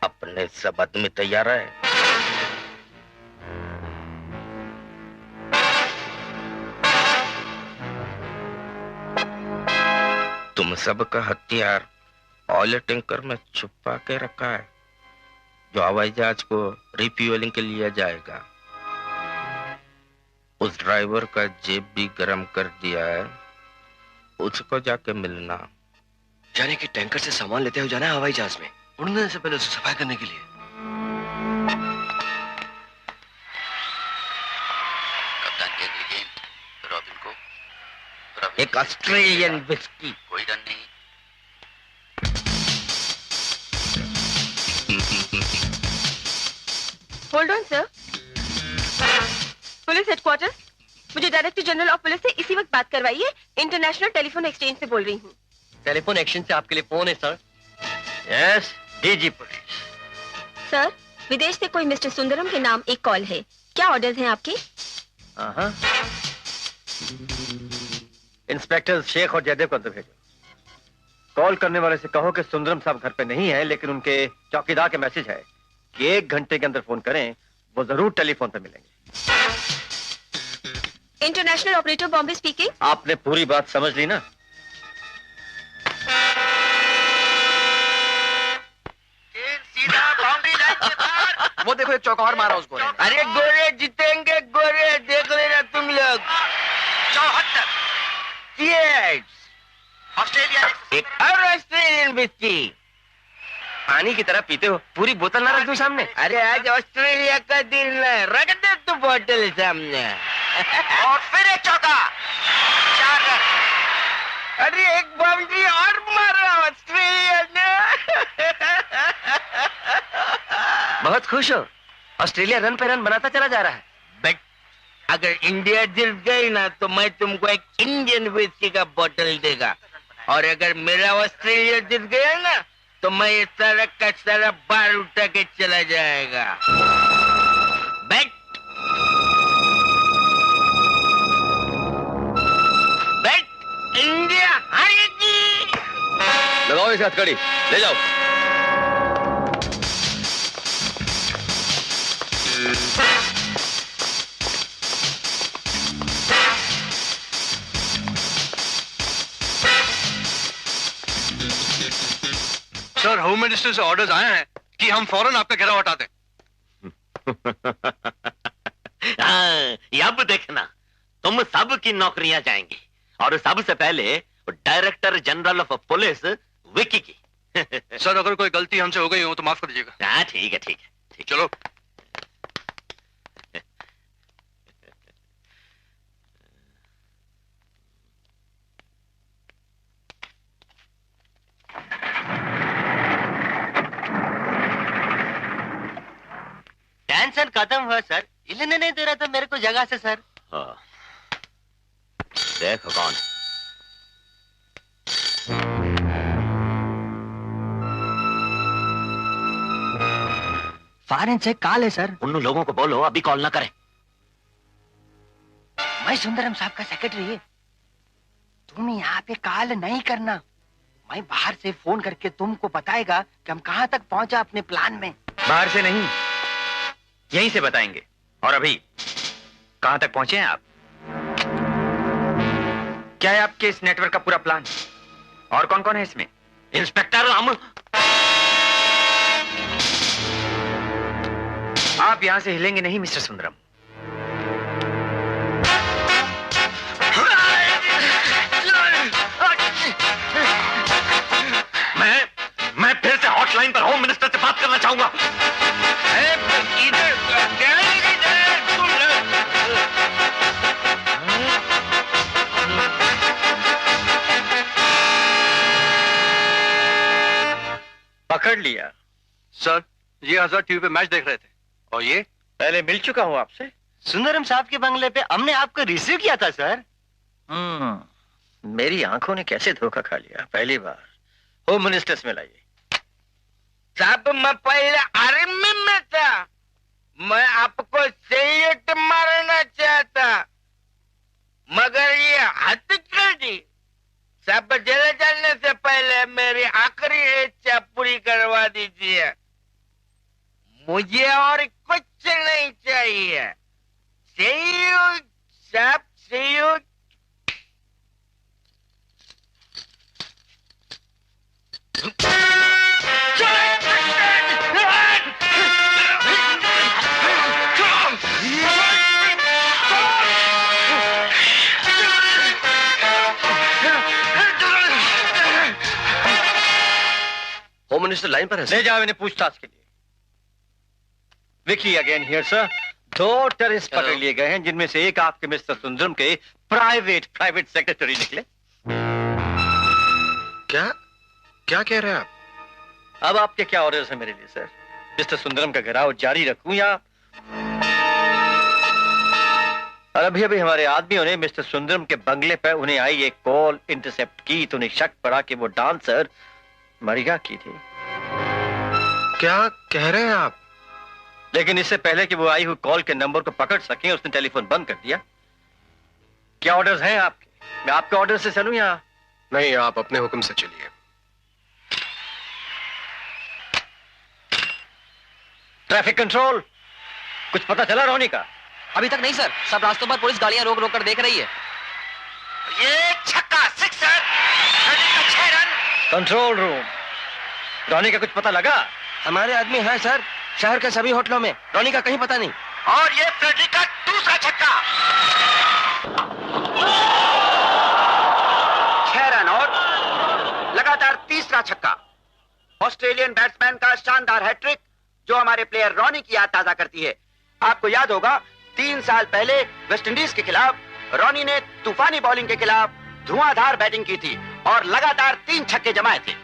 अपने सब आदमी तैयार है? तुम सबका हथियार ऑयल टैंकर में छुपा के रखा है जो हवाई जहाज को रिफ्यूलिंग के लिए जाएगा। उस ड्राइवर का जेब भी गर्म कर दिया है, उसको जाके मिलना। जाने की टैंकर से सामान लेते हुए जाना है हवाई जहाज में, उड़ने से पहले उसे सफाई करने के लिए। कप्तान कह दीजिए रॉबिन को। एक ऑस्ट्रेलियन विस्की। कोई डर नहीं। Hold on sir. Police headquarter, मुझे डायरेक्टर जनरल ऑफ पुलिस से इसी वक्त बात करवाइए। इंटरनेशनल टेलीफोन एक्सचेंज से बोल रही हूँ। टेलीफोन एक्सचेंज से आपके लिए फोन है sir. Yes, DG police. Sir, विदेश से कोई मिस्टर सुंदरम के नाम एक कॉल है। क्या ऑर्डर्स हैं आपके? इंस्पेक्टर शेख और जयदेव को अंदर भेजो। कॉल करने वाले से कहो कि सुंदरम साहब घर पे नहीं है, लेकिन उनके चौकीदार के मैसेज है कि 1 घंटे के अंदर फोन करें, वो जरूर टेलीफोन पे मिलेंगे। International operator Bombay speaking. आपने पूरी बात समझ ली ना? वो देखो एक चौका और मारा उस गोरे ने। अरे गोरे जीतेंगे, गोरे देख लेना तुम लोग। 74 ऑस्ट्रेलिया एक और ऑस्ट्रेलियन विस्की। पानी की तरह पीते हो, पूरी बोतल ना रख दूं सामने? अरे आज ऑस्ट्रेलिया का दिन है, रख दे तू बोतल सामने। और फिर एक चौका, 4 रन। अरे एक बाउंड्री और मारा ऑस्ट्रेलिया ने। बहुत खुश हो? ऑस्ट्रेलिया रन पे रन बनाता चला जा रहा है। बट अगर इंडिया जीत गई ना तो मैं तुमको एक इंडियन विस्की का बोतल देगा, और अगर मेरा ऑस्ट्रेलिया जीत गया ना तो मैं ये सारा का सारा बार उठा के चला जाएगा। बैट बैट इंडिया हारेगी। लगाओ इसे हथकड़ी, ले जाओ। सर, होम मिनिस्टर से ऑर्डर्स आए हैं कि हम फौरन आपका घेराव हटा दें। अब देखना तुम सब की नौकरियां जाएंगी, और सबसे पहले director general of police Vicky की। सर, अगर कोई गलती हमसे हो गई हो तो माफ कर दीजिएगा। हाँ ठीक है, ठीक है, ठीक। चलो। टेंशन खत्म हुआ सर, हिलने नहीं दे रहा था मेरे को जगह से सर। देखो कौन। फॉरेन से कॉल है सर। उन लोगों को बोलो अभी कॉल ना करें। मैं सुंदरम साहब का सेक्रेटरी है। तुम यहाँ पे कॉल नहीं करना। मैं बाहर से फोन करके तुमको बताएगा कि हम कहाँ तक पहुंचा अपने प्लान में। बाहर से नहीं, यहीं से बताएंगे। और अभी कहां तक पहुंचे हैं आप? क्या है आपके इस नेटवर्क का पूरा प्लान? और कौन कौन है इसमें? इंस्पेक्टर हम। आप यहां से हिलेंगे नहीं मिस्टर सुंदरम। मैं फिर से हॉटलाइन पर होम मिनिस्टर से बात करना चाहूंगा। पकड़ लिया। सर, ये हजरत टीवी पे मैच देख रहे थे। और ये पहले मिल चुका हूं आपसे, सुंदरम साहब के बंगले पे हमने आपको रिसीव किया था सर। मेरी आंखों ने कैसे धोखा खा लिया, पहली बार। होम मिनिस्टर्स में लाइए। साहब मैं पहले आर्मी में था, मैं आपको सैल्यूट मारना चाहता, मगर ये हद कर दी। सब जेल जाने से पहले मेरी आखिरी इच्छा पूरी करवा दीजिए, मुझे और कुछ नहीं चाहिए। सैल्यूट साहब, सैल्यूट। होम मिनिस्टर लाइन पर है। ले जाओ इन्हें पूछताछ के लिए। Vicky again here sir. 2 terrorist पकड़ लिए गए हैं, जिनमें से एक आपके मिस्टर सुंदरम के प्राइवेट सेक्रेटरी निकले। क्या क्या कह रहे हैं आप? अब आपके क्या ऑर्डर्स हैं मेरे लिए सर? मिस्टर सुंदरम का घेराव जारी रखूं या? और अभी अभी हमारे आदमियों ने मिस्टर सुंदरम के बंगले पर उन्हें आई एक कॉल इंटरसेप्ट की, तो उन्हें शक पड़ा कि वो डांसर मरिया की थी। क्या कह रहे हैं आप? लेकिन इससे पहले कि वो आई हुई कॉल के नंबर को पकड़ सकें, उसने टेलीफोन बंद कर दिया। क्या ऑर्डर्स हैं आपके? मैं आपके ऑर्डर से चलूं या? नहीं, आप अपने हुक्म से चलिए। ट्रैफिक कंट्रोल, कुछ पता चला रोनी का? अभी तक नहीं सर, सब रास्तों पर पुलिस गाड़ियां रोक रोक कर देख रही है। ये छक्का, सिक्सर, 6 रन। कंट्रोल रूम, रोनी का कुछ पता लगा? हमारे आदमी हैं सर, शहर के सभी होटलों में। रोनी का कहीं पता नहीं। और ये फ्रेडरिक का दूसरा छक्का। 6 रन और लगातार तीसरा छक्का। ऑस्ट्रेलियन बैट्समैन का शानदार हैट्रिक, जो हमारे प्लेयर रॉनी की याद ताजा करती है। आपको याद होगा 3 साल पहले वेस्टइंडीज के खिलाफ रॉनी ने तूफानी बॉलिंग के खिलाफ धुआंधार बैटिंग की थी और लगातार 3 छक्के जमाए थे।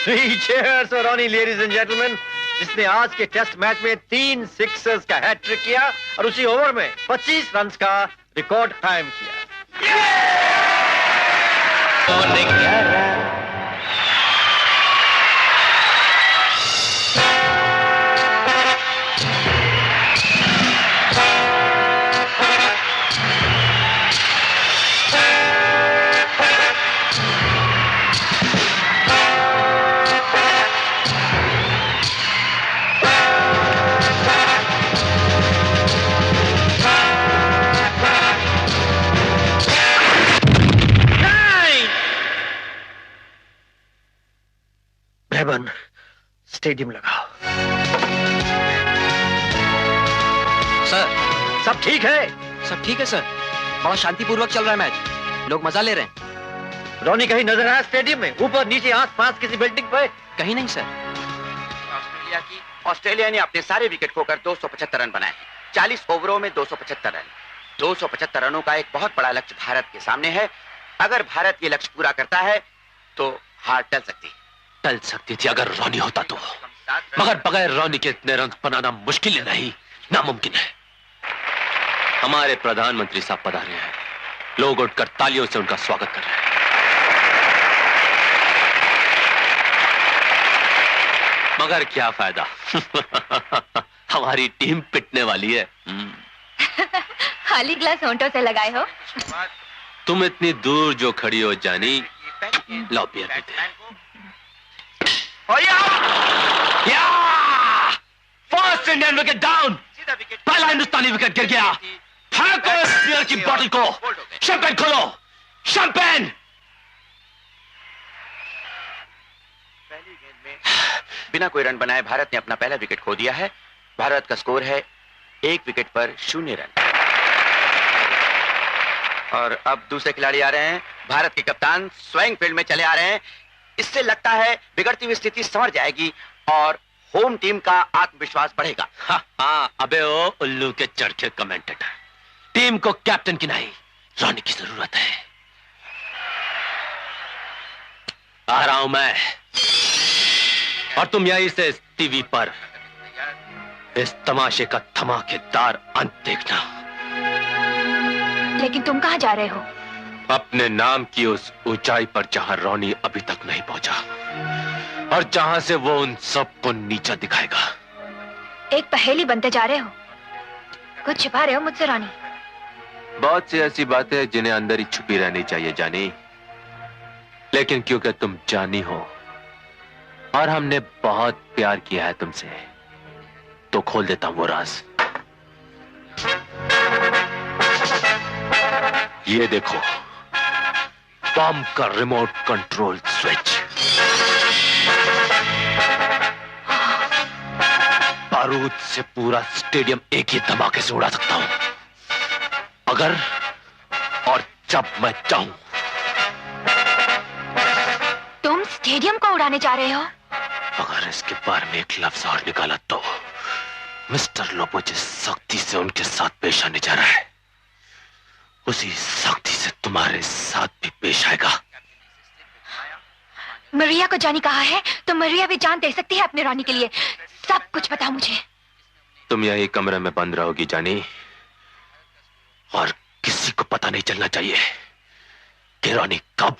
Three cheers for Ronnie, ladies and gentlemen, जिसने आज के टेस्ट मैच में 3 सिक्सर्स का हैट्रिक किया और उसी ओवर में 25 रन का रिकॉर्ड टाइम किया। ब्रेबन, स्टेडियम लगाओ। सर, सब ठीक है? सब ठीक है सर, बड़ा शांतिपूर्वक चल रहा है मैच, लोग मजा ले रहे हैं। रोनी कहीं नजर आया स्टेडियम में? ऊपर नीचे आस पास किसी बिल्डिंग पे? कहीं नहीं सर। ऑस्ट्रेलिया ने अपने सारे विकेट खोकर 275 रन बनाए। 40 ओवरों में 275 रन। 275 रनों का एक बहुत बड़ा लक्ष्य भारत के सामने है। अगर भारत ये लक्ष्य पूरा करता है तो हार टल सकती थी अगर रॉनी होता तो, मगर बगैर रॉनी के इतने रन बनाना मुश्किल नहीं, नामुमकिन है। हमारे प्रधानमंत्री साहब पधारे हैं, लोग उठकर तालियों से उनका स्वागत कर रहे हैं। मगर क्या फायदा हमारी टीम पिटने वाली है। खाली ग्लास होंठों से लगाए हो। तुम इतनी दूर जो खड़ी हो जानी, लो बियर पीते। फर्स्ट इंडियन विकेट डाउन, पहला हिंदुस्तानी विकेट गिर गया। फेंको इस बियर की बोतल को, शैंपेन खोलो, शैंपेन। बिना कोई रन बनाए भारत ने अपना पहला विकेट खो दिया है। भारत का स्कोर है 1 विकेट पर 0 रन। और अब दूसरे खिलाड़ी आ रहे हैं। भारत के कप्तान स्वयं फील्ड में चले आ रहे हैं। इससे लगता है बिगड़ती हुई स्थिति संवर जाएगी और होम टीम का आत्मविश्वास बढ़ेगा। हाँ, अबे ओ उल्लू के चरखे कमेंटेटर, टीम को कैप्टन की नहीं रॉनी की जरूरत है। आ रहा हूं मैं। और तुम यहीं से टीवी पर इस तमाशे का धमाकेदार अंत देखना। लेकिन तुम कहाँ जा रहे हो? अपने नाम की उस ऊंचाई पर जहां रोनी अभी तक नहीं पहुंचा, और जहां से वो उन सबको नीचा दिखाएगा। एक पहेली बनते जा रहे हो। कुछ छिपा रहे हो मुझसे रानी? बहुत सी ऐसी बातें जिन्हें अंदर ही छुपी रहनी चाहिए जानी, लेकिन क्योंकि तुम जानी हो और हमने बहुत प्यार किया है तुमसे, तो खोल देता हूं वो राज। ये देखो, बम का रिमोट कंट्रोल स्विच। बारूद से पूरा स्टेडियम एक ही धमाके से उड़ा सकता हूं, अगर और जब मैं चाहूं। तुम स्टेडियम को उड़ाने जा रहे हो? अगर इसके बारे में एक लफ्ज और निकाला तो मिस्टर लोबो जिस सख्ती से उनके साथ पेश आने जा रहा है, उसी सख्ती से तुम्हारे साथ भी पेश आएगा। मरिया को जानी कहा है तो मरिया भी जान दे सकती है अपने रानी के लिए। सब कुछ पता मुझे। तुम यही कमरे में बंद रहोगी जानी, और किसी को पता नहीं चलना चाहिए कि रानी कब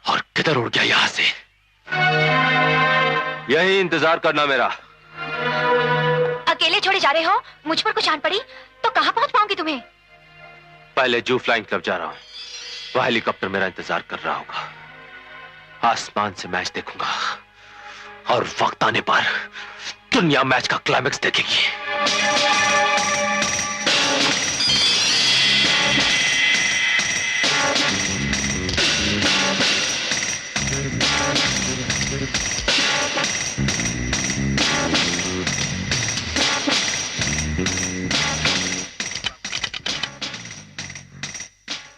और किधर उड़ गया यहां से। यही इंतजार करना मेरा। अकेले छोड़े जा रहे हो? मुझ पर कुछ आन पड़ी तो कहां पहुंच पाऊंगी तुम्हें? पहले जू फ्लाइंग क्लब जा रहा हूं, वह हेलीकॉप्टर मेरा इंतजार कर रहा होगा। आसमान से मैच देखूंगा, और वक्त आने पर दुनिया मैच का क्लाइमेक्स देखेगी।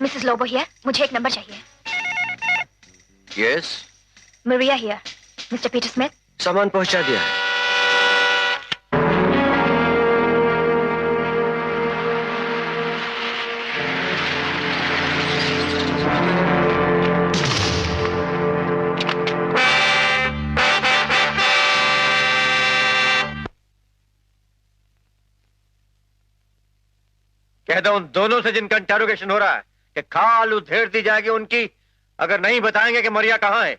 मिसेस लोबो हियर, मुझे एक नंबर चाहिए। Yes. Maria here, mister Peter Smith. सामान पहुंचा दिया है। कहता हूं दोनों से जिनका इंटेरोगेशन हो रहा है कि खाल उधेड़ दी जाएगी उनकी, अगर नहीं बताएंगे कि मरिया कहां है।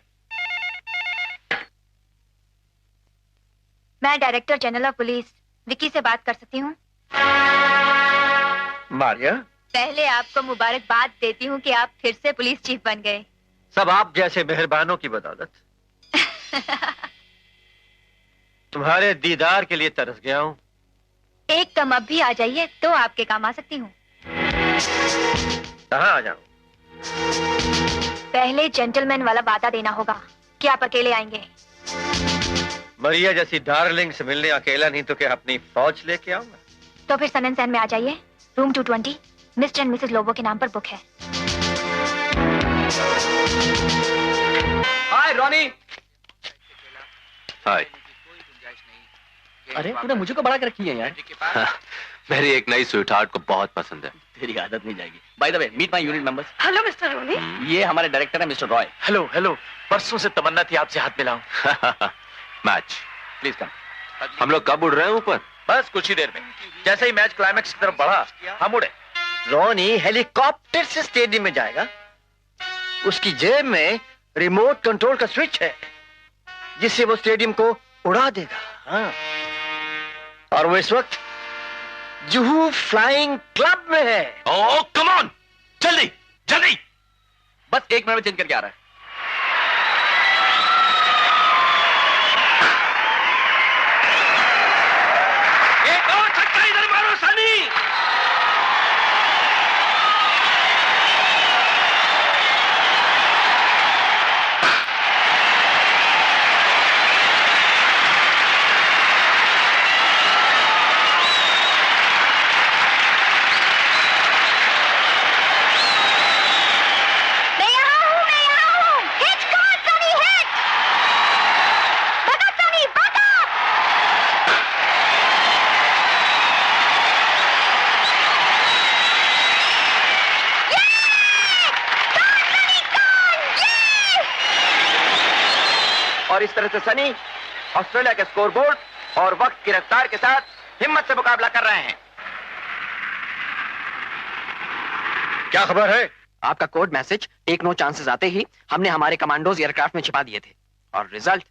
मैं director general of police Vicky से बात कर सकती हूँ? मारिया, पहले आपको मुबारकबाद देती हूँ कि आप फिर से पुलिस चीफ बन गए। सब आप जैसे मेहरबानों की बदौलत। तुम्हारे दीदार के लिए तरस गया हूँ। एक कम अब भी आ जाइए तो आपके काम आ सकती हूँ। कहाँ आ जाऊं? पहले जेंटलमैन वाला वादा देना होगा कि आप अकेले आएंगे। मरिया जैसी डार्लिंग से मिलने अकेला नहीं तो क्या अपनी फौज लेके आऊंगा? तो फिर सन एंड सैन में आ जाइए। Room 220 mister and Mrs Lobo के नाम पर बुक है। हाय रॉनी। हाय। अरे तूने मुझे को बड़ा कर रखी है यार। मेरी एक नई स्वीट हार्ट को बहुत पसंद है। तेरी आदत नहीं जाएगी। By the way, meet my unit members. Hello mister Ronnie. ये हमारे डायरेक्टर है मिस्टर रॉय। हेलो हेलो, परसों से तमन्ना थी आपसे हाथ मिलाऊं। Match please come. हम लोग कब उड़ रहे हैं ऊपर? बस कुछ ही देर में। जैसे ही मैच क्लाइमैक्स की तरफ बढ़ा, हम उड़े। रोनी हेलीकॉप्टर से स्टेडियम में जाएगा। उसकी जेब में रिमोट कंट्रोल का स्विच है जिससे वो स्टेडियम को उड़ा देगा। हाँ। और वो इस वक्त जुहू फ्लाइंग क्लब में है। ओह कम ऑन, जल्दी जल्दी। बस 1 मिनट में चेंज करके आ रहा है। एक और छक्का इधर मारो सनी। और इस तरह से सनी ऑस्ट्रेलिया के स्कोरबोर्ड और वक्त की रफ्तार के साथ हिम्मत से मुकाबला कर रहे हैं। क्या खबर है? आपका code message take no chances आते ही हमने हमारे कमांडोज एयरक्राफ्ट में छिपा दिए थे और रिजल्ट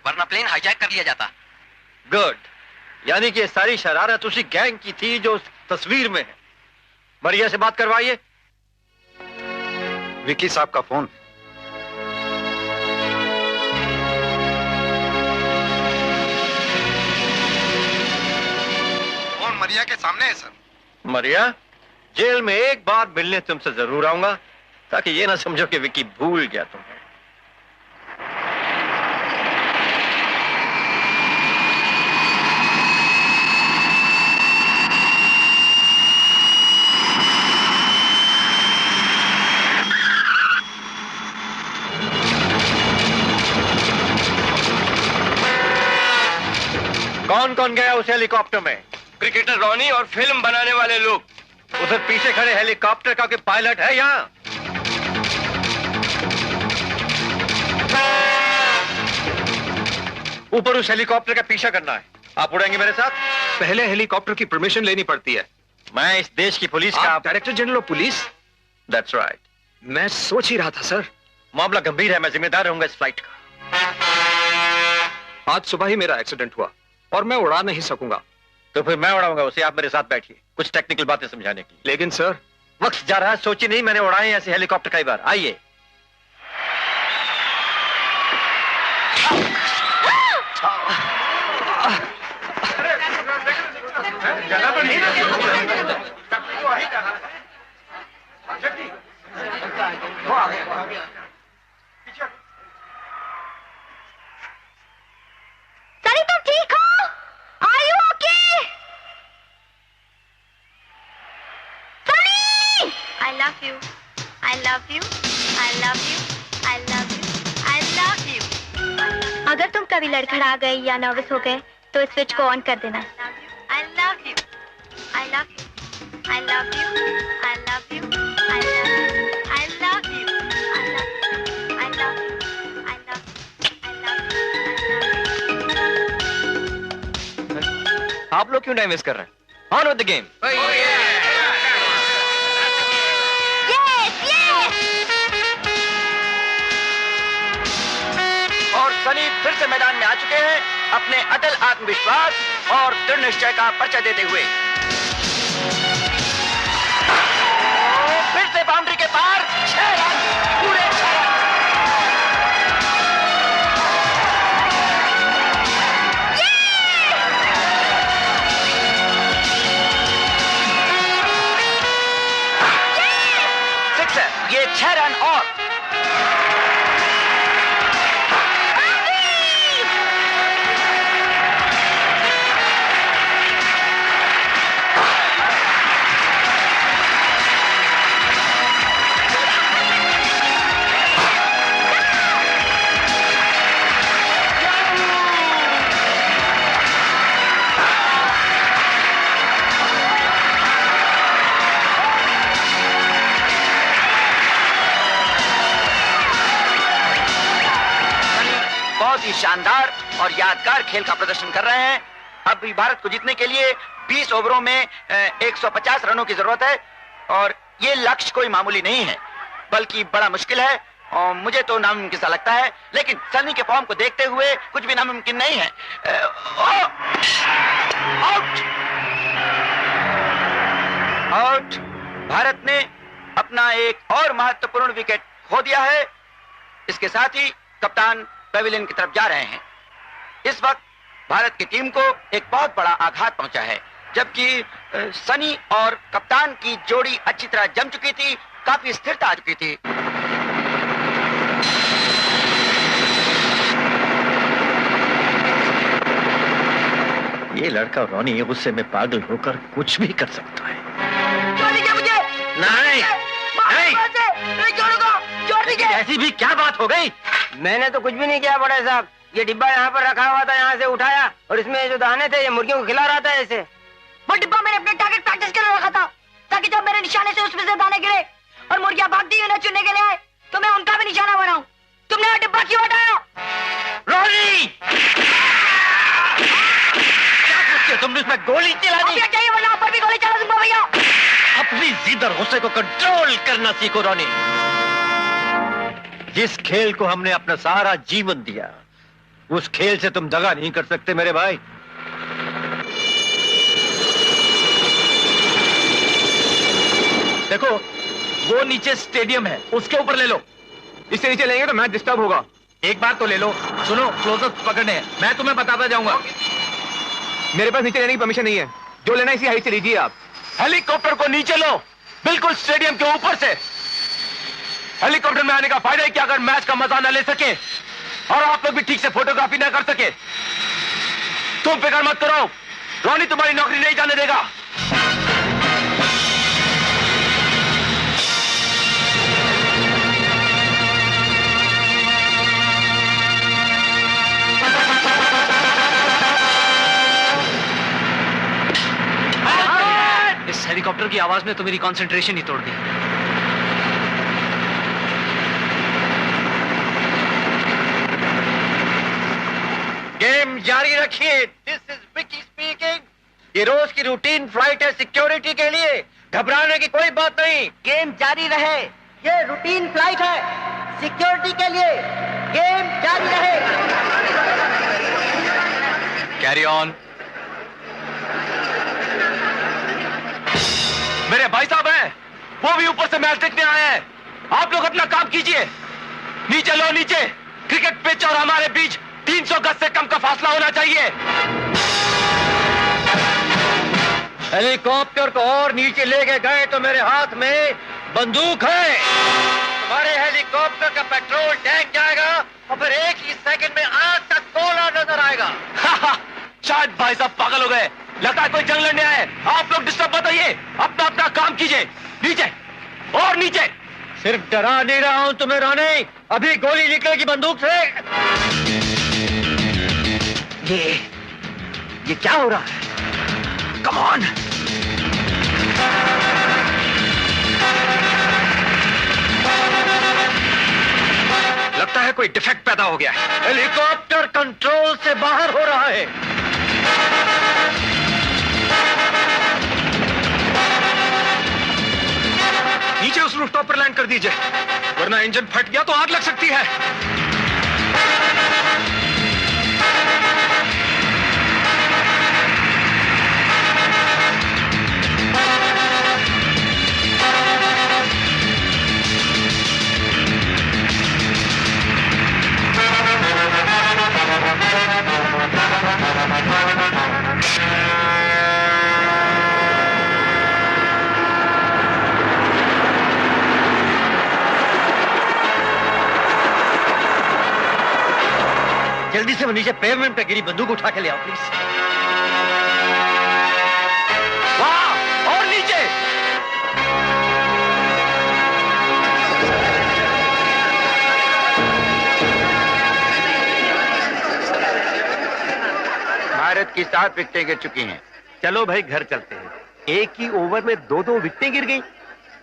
वरना प्लेन हाईजैक कर लिया जाता। गुड, यानी कि ये सारी शरारत उसी गैंग की थी जो उस तस्वीर में है। मरिया से बात करवाइए। विकी साहब का फोन। फोन मरिया के सामने है सर। मरिया, जेल में एक बार मिलने तुमसे जरूर आऊंगा, ताकि ये ना समझो कि विकी भूल गया तुम्हें। कौन कौन गया उस हेलीकॉप्टर में? क्रिकेटर रॉनी और फिल्म बनाने वाले लोग। उधर पीछे खड़े हेलीकॉप्टर का कोई पायलट है यहाँ? ऊपर उस हेलीकॉप्टर का पीछा करना है। आप उड़ेंगे मेरे साथ? पहले हेलीकॉप्टर की परमिशन लेनी पड़ती है। मैं इस देश की पुलिस का director general of police? That's right. मैं सोच ही रहा था सर। मामला गंभीर है, मैं जिम्मेदार रहूंगा इस फ्लाइट का। आज सुबह ही मेरा एक्सीडेंट हुआ और मैं उड़ा नहीं सकूंगा। तो फिर मैं उड़ाऊंगा उसे, आप मेरे साथ बैठिए कुछ टेक्निकल बातें समझाने की। लेकिन सर वक्त जा रहा है, सोचिए नहीं, मैंने उड़ाए ऐसे हेलीकॉप्टर कई बार। आइए। सनी तुम ठीक हो? Are you okay? Sunny! I love you. I love you. I love you. I love you. I love you. अगर तुम कभी लड़खड़ा गए या नर्वस हो गए तो इस स्विच को ऑन कर देना। I love you. I love you. I love you. I love you. I love you. I love you. I love you. I love you. I love you. आप लोग क्यों टाइम वेस्ट कर रहे हैं? On with the game. और सनी फिर से मैदान में आ चुके हैं अपने अटल आत्मविश्वास और दृढ़ निश्चय का परिचय देते हुए। फिर से बाउंड्री के पार 6 रन, पूरे 6 रन। सिक्सर, ये 6 रन और बहुत ही शानदार और यादगार खेल का प्रदर्शन कर रहे हैं। अब भी भारत को जीतने के लिए 20 ओवरों में 150 रनों की जरूरत है और ये लक्ष्य कोई मामूली नहीं है, बल्कि बड़ा मुश्किल है और मुझे तो नामुमकिन सा लगता है। लेकिन सनी के फॉर्म को देखते हुए कुछ भी नामुमकिन नहीं है। आउट! आउट! भारत ने अपना एक और महत्वपूर्ण विकेट खो दिया है। इसके साथ ही कप्तान पेविलियन की तरफ जा रहे हैं। इस वक्त भारत की टीम को एक बहुत बड़ा आघात पहुंचा है, जबकि सनी और कप्तान की जोड़ी अच्छी तरह जम चुकी थी, काफी स्थिरता आ चुकी थी। ये लड़का रॉनी गुस्से में पागल होकर कुछ भी कर सकता है। नहीं, ऐसी भी क्या बात हो गई? मैंने तो कुछ भी नहीं किया बड़े साहब। ये डिब्बा यहाँ पर रखा हुआ था, यहाँ से उठाया और इसमें जो दाने थे ये मुर्गियों को खिला रहा था ऐसे। वो डिब्बा मैंने अपने टारगेट प्रैक्टिस के लिए रखा था, ताकि जब मेरे निशाने से उसमें से दाने गिरे और मुर्गियां भागती हुई उन्हें चुनने के लिए आए तो मैं उनका भी निशाना बनाऊं। तुमने वो डिब्बा क्यों हटाया? रोनी! क्या सोचते हो तुमने उसमें गोली चला दी? चाहिए वरना पर भी गोली चला दूंगा भैया। अपनी जिद और गुस्से को कंट्रोल करना सीखो रोनी। जिस खेल को हमने अपना सारा जीवन दिया, उस खेल से तुम दगा नहीं कर सकते मेरे भाई। देखो, वो नीचे स्टेडियम है, उसके ऊपर ले लो। इससे नीचे लेंगे तो मैच डिस्टर्ब होगा। एक बार तो ले लो। सुनो, क्लोजअप पकड़ने हैं, मैं तुम्हें बताता जाऊंगा। मेरे पास नीचे लेने की परमिशन नहीं है, जो लेना इसी हाइट से लीजिए आप। हेलीकॉप्टर को नीचे लो, बिल्कुल स्टेडियम के ऊपर से। हेलीकॉप्टर में आने का फायदा है कि अगर मैच का मजा न ले सके और आप लोग भी ठीक से फोटोग्राफी न कर सके, तुम फिक्र मत करो, रोनी तुम्हारी नौकरी नहीं जाने देगा। इस हेलीकॉप्टर की आवाज ने तो मेरी कंसंट्रेशन ही तोड़ दी। गेम जारी रखिए। This is Vicky speaking. ये रोज की रूटीन फ्लाइट है सिक्योरिटी के लिए, घबराने की कोई बात नहीं। गेम जारी रहे, ये रूटीन फ्लाइट है, सिक्योरिटी के लिए गेम जारी रहे। Carry on. मेरे भाई साहब हैं, वो भी ऊपर से मैच देखने आए हैं। आप लोग अपना काम कीजिए। नीचे लो, नीचे। क्रिकेट पिच और हमारे बीच 300 गज से कम का फासला होना चाहिए। हेलीकॉप्टर को और नीचे लेके गए तो मेरे हाथ में बंदूक है। तुम्हारे हेलीकॉप्टर का पेट्रोल टैंक जाएगा और फिर एक ही सेकंड में आग का गोला नजर आएगा। शायद भाई साहब पागल हो गए, लगता है कोई जंग लड़ने आए। आप लोग डिस्टर्ब मत होइए, अपना अपना काम कीजिए। नीचे और नीचे। सिर्फ डरा नहीं रहा हूं तुम्हें रोनी, अभी गोली निकलेगी बंदूक से। ये क्या हो रहा है? Come on. लगता है कोई डिफेक्ट पैदा हो गया है। हेलीकॉप्टर कंट्रोल से बाहर हो रहा है। नीचे उस रूफटॉप पर लैंड कर दीजिए, वरना इंजन फट गया तो आग लग सकती है। जल्दी से वो नीचे पेवमेंट पे गिरी बंदूक उठा के ले आओ प्लीज। वाह, और नीचे। भारत की 7 विकेटें गिर चुकी हैं। चलो भाई घर चलते हैं। एक ही ओवर में 2-2 विकेटें गिर गई।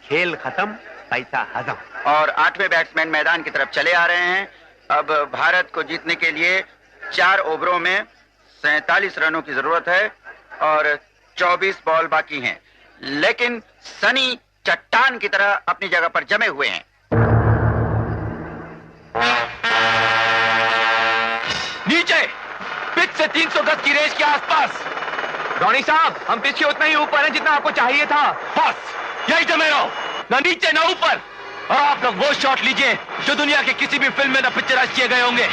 खेल खत्म, पैसा हजम। और 8वें बैट्समैन मैदान की तरफ चले आ रहे हैं। अब भारत को जीतने के लिए 4 ओवरों में 47 रनों की जरूरत है और 24 बॉल बाकी हैं। लेकिन सनी चट्टान की तरह अपनी जगह पर जमे हुए हैं। नीचे पिच से 300 गज की रेंज के आसपास। रॉनी साहब, हम पिच के उतना ही ऊपर हैं जितना आपको चाहिए था। बस यही जमे रहो, ना नीचे ना ऊपर। और आप लोग वो शॉट लीजिए जो दुनिया के किसी भी फिल्म में ना पिक्चराइज किए गए होंगे।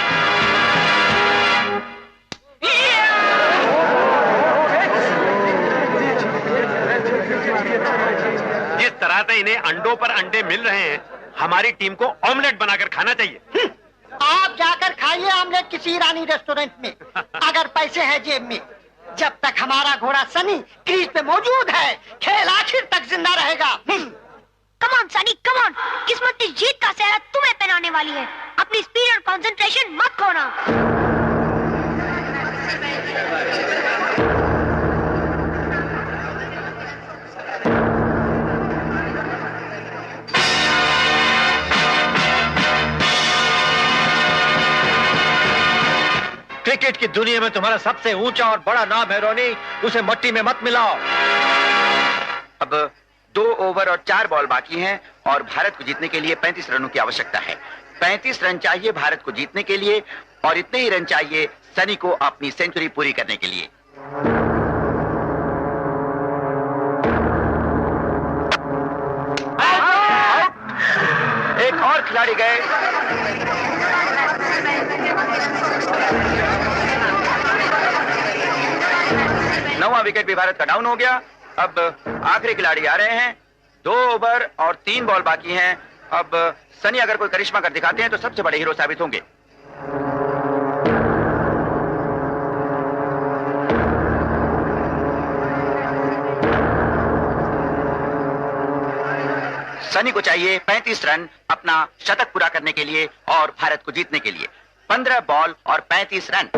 जिस तरह से इन्हें अंडों पर अंडे मिल रहे हैं, हमारी टीम को ऑमलेट बनाकर खाना चाहिए। आप जाकर खाइए ऑमलेट किसी ईरानी रेस्टोरेंट में, अगर पैसे हैं जेब में। जब तक हमारा घोड़ा सनी क्रीज पे मौजूद है, खेल आखिर तक जिंदा रहेगा। Come on Sunny, come on. किस्मत की जीत का सेहरा तुम्हें पहनाने वाली है। अपनी स्पीड और कंसंट्रेशन मत खोना। क्रिकेट की दुनिया में तुम्हारा सबसे ऊंचा और बड़ा नाम है रोनी, उसे मट्टी में मत मिलाओ। अब 2 ओवर और 4 बॉल बाकी हैं और भारत को जीतने के लिए 35 रनों की आवश्यकता है। 35 रन चाहिए भारत को जीतने के लिए और इतने ही रन चाहिए सनी को अपनी सेंचुरी पूरी करने के लिए। एक और खिलाड़ी गए। नौवां विकेट भी भारत का डाउन हो गया। अब आखिरी खिलाड़ी आ रहे हैं। 2 ओवर और 3 बॉल बाकी हैं। अब सनी अगर कोई करिश्मा कर दिखाते हैं तो सबसे बड़े हीरो साबित होंगे। सनी को चाहिए 35 रन अपना शतक पूरा करने के लिए और भारत को जीतने के लिए। 15 बॉल और 35 रन।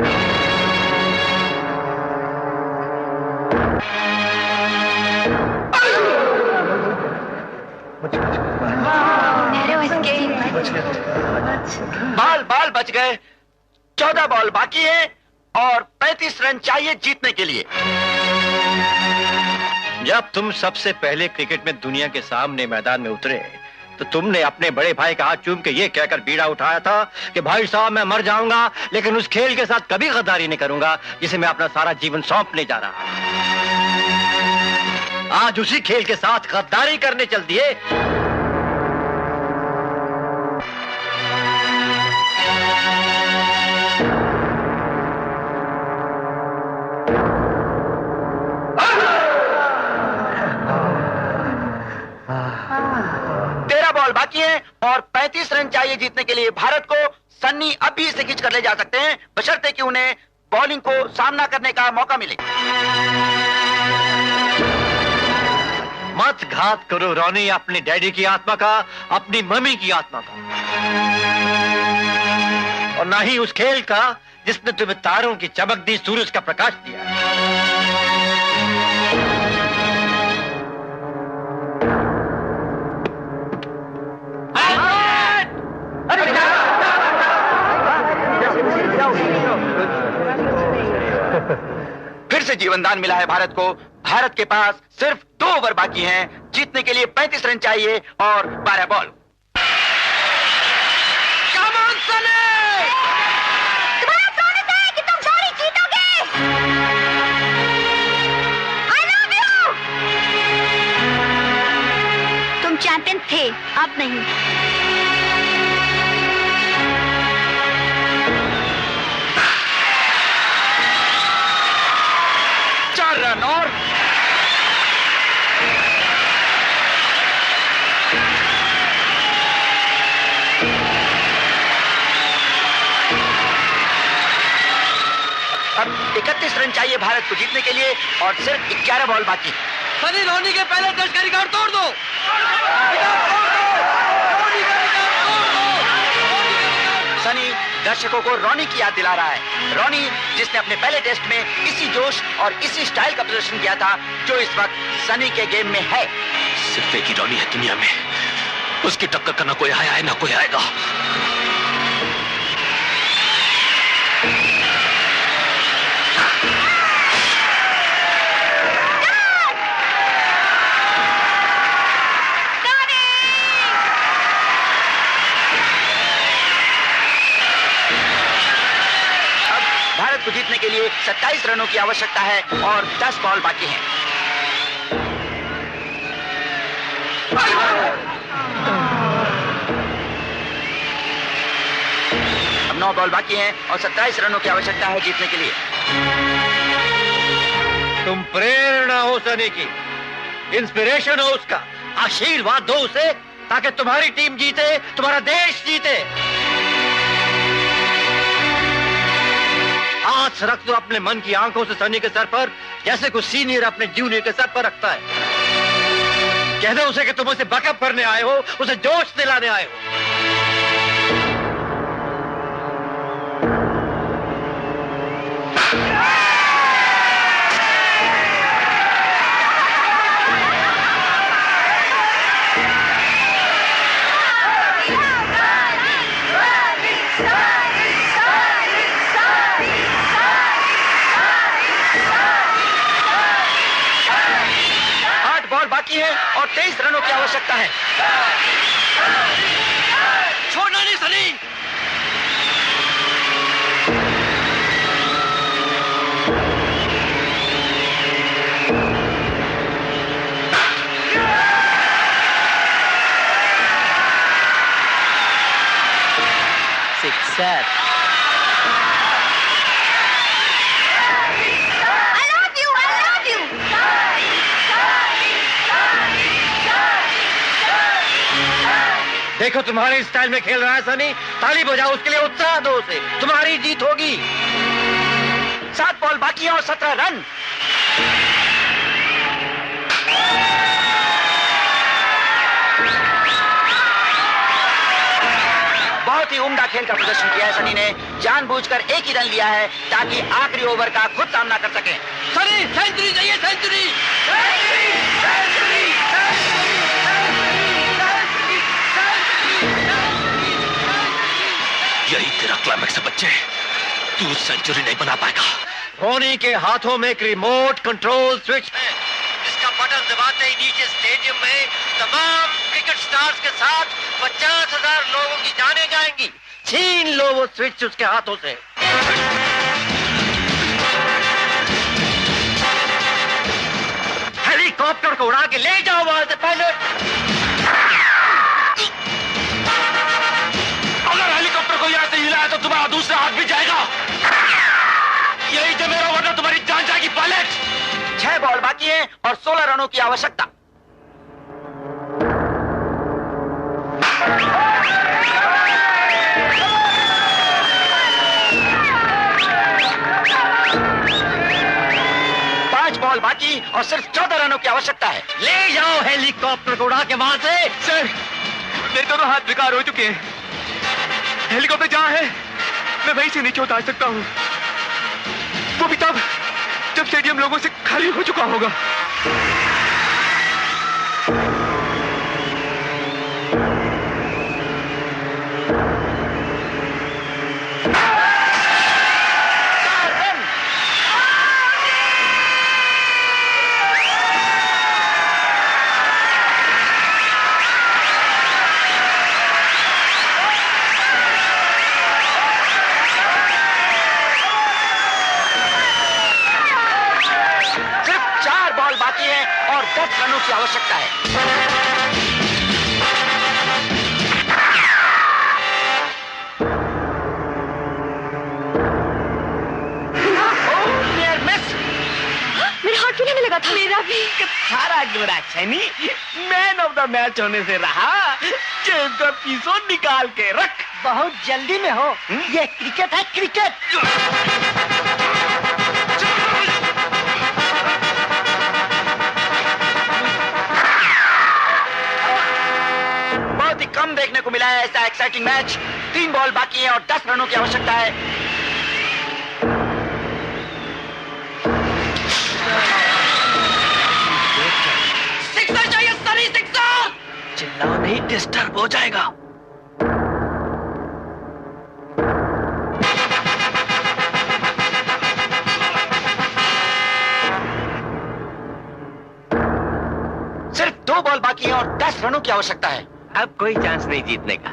बाल बच गए। 14 बॉल बाकी है और 35 रन चाहिए जीतने के लिए। जब तुम सबसे पहले क्रिकेट में दुनिया के सामने मैदान में उतरे तो तुमने अपने बड़े भाई का हाथ चूम के ये कहकर बीड़ा उठाया था कि भाई साहब मैं मर जाऊंगा लेकिन उस खेल के साथ कभी गद्दारी नहीं करूंगा जिसे मैं अपना सारा जीवन सौंपने जा रहा हूं। आज उसी खेल के साथ गद्दारी करने चल दिए। बाकी है और 35 रन चाहिए जीतने के लिए भारत को। सन्नी अब भी इसे खींच कर ले जा सकते हैं बशर्ते कि उन्हें बॉलिंग को सामना करने का मौका मिले। मत घात करो रोनी अपनी डैडी की आत्मा का, अपनी मम्मी की आत्मा का, और ना ही उस खेल का जिसने तुम्हें तारों की चमक दी, सूरज का प्रकाश दिया। फिर से जीवनदान मिला है भारत को। भारत के पास सिर्फ 2 ओवर बाकी हैं। जीतने के लिए 35 रन चाहिए और 12 बॉल। तुम्हारा प्रॉमिस है कि तुम सारी जीतोगे। I love you। तुम चैंपियन थे, अब नहीं। 4 रन और अब 31 रन चाहिए भारत को जीतने के लिए और सिर्फ 11 बॉल बाकी। सनी रोनी के पहले टेस्ट का रिकॉर्ड तोड़ दो। सनी दर्शकों को रोनी की याद दिला रहा है। रोनी जिसने अपने पहले टेस्ट में इसी जोश और इसी स्टाइल का प्रदर्शन किया था जो इस वक्त सनी के गेम में है। सिर्फ एक ही रोनी है दुनिया में, उसकी टक्कर का ना कोई आया है ना कोई आएगा। को जीतने के लिए 27 रनों की आवश्यकता है और 10 बॉल बाकी हैं। अब 9 बॉल बाकी हैं और 27 रनों की आवश्यकता है जीतने के लिए। तुम प्रेरणा हो सनी की, इंस्पिरेशन हो उसका, आशीर्वाद दो उसे ताकि तुम्हारी टीम जीते, तुम्हारा देश जीते। हाथ रख दो अपने मन की आंखों से सनी के सर पर, जैसे कोई सीनियर अपने जूनियर के सर पर रखता है। कह दो उसे कि तुम उसे बैकअप करने आए हो, उसे जोश दिलाने आए हो। और 23 रनों की आवश्यकता है। छोड़ना नहीं Sunny. Success. I love you. I love you. देखो तुम्हारे स्टाइल में खेल रहा है सनी, ताली बजाओ उसके लिए, उत्साह दो उसे, तुम्हारी जीत होगी। 7 बॉल बाकी है और 17 रन। बहुत ही उम्दा खेल का प्रदर्शन किया है सनी ने, जानबूझकर एक ही रन लिया है ताकि आखिरी ओवर का खुद सामना कर सके। सनी सेंचुरी चाहिए, सेंचुरी। यही तेरा क्लाइमेक्स है बच्चे, तू सेंचुरी नहीं बना पाएगा। धोनी के हाथों में एक रिमोट कंट्रोल स्विच है, इसका बटन दबाते ही नीचे स्टेडियम में तमाम क्रिकेट स्टार्स के साथ 50,000 लोगों की जानें जाएंगी। छीन लो वो स्विच उसके हाथों से। हेलीकॉप्टर को उड़ा के ले जाओ वहां से पायलट। अगर हेलीकॉप्टर को यहाँ से हिलाया तो तुम्हारा दूसरा हाथ भी जाएगा। यही तो मेरा, वरना तुम्हारी जान जाएगी पायलट। 6 बॉल बाकी है और 16 रनों की आवश्यकता। बॉल बाकी और सिर्फ 14 रनों की आवश्यकता है। ले जाओ हेलीकॉप्टर को उड़ा के वहां से। सर, मेरे दोनों हाथ बेकार हो चुके हैं। हेलीकॉप्टर जहां है मैं वहीं से नीचे उतार सकता हूं, वो भी तब जब स्टेडियम लोगों से खाली हो चुका होगा। और 10 रनों की आवश्यकता है। मेरा हाथ क्यों नहीं लगा था? मेरा भी। सारा जोड़ा Sunny man of the match होने से रहा। जेब का पीसो निकाल के रख। बहुत जल्दी में हो। ये क्रिकेट है, क्रिकेट। बहुत ही कम देखने को मिला है ऐसा एक्साइटिंग मैच। 3 बॉल बाकी है और 10 रनों की आवश्यकता है। सिक्सर चाहिए सनी, सिक्सर। चिल्लाओ नहीं, डिस्टर्ब हो जाएगा। सिर्फ 2 बॉल बाकी है और 10 रनों की आवश्यकता है। अब कोई चांस नहीं जीतने का।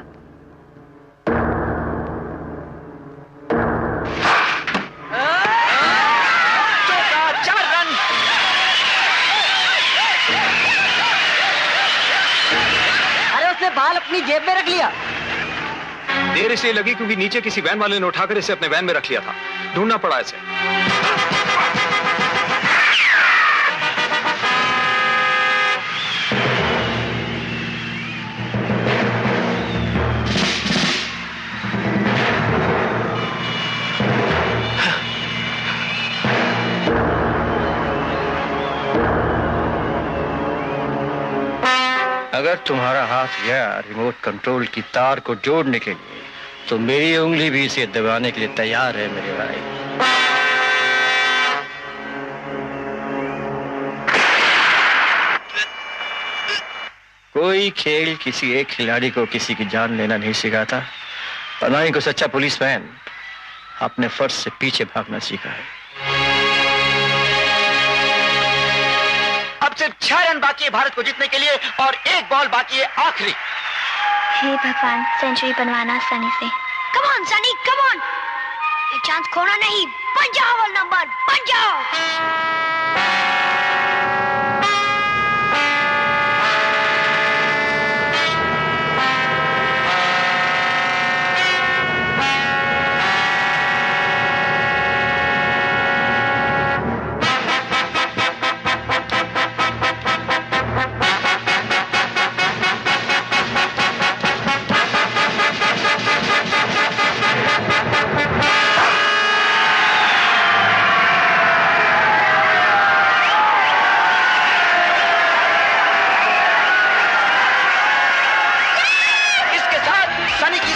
चौका, 4 रन। अरे उसने बाल अपनी जेब में रख लिया। देर इसलिए लगी क्योंकि नीचे किसी वैन वाले ने उठाकर इसे अपने वैन में रख लिया था। ढूंढना पड़ा इसे। अगर तुम्हारा हाथ गया रिमोट कंट्रोल की तार को जोड़ने के लिए, तो मेरी उंगली भी इसे दबाने के लिए तैयार है मेरे भाई। कोई खेल किसी एक खिलाड़ी को किसी की जान लेना नहीं सिखाता, और ना ही कोई सच्चा पुलिसमैन अपने फर्ज से पीछे भागना सीखा है। अब सिर्फ 6 रन बाकी है भारत को जीतने के लिए और 1 बॉल बाकी है आखिरी। हे भगवान, सेंचुरी बनवाना सनी से। Come on Sunny, come on, ये चांस खोना नहीं। बन जाओ वर्ल्ड नंबर, बन जाओ। सनी की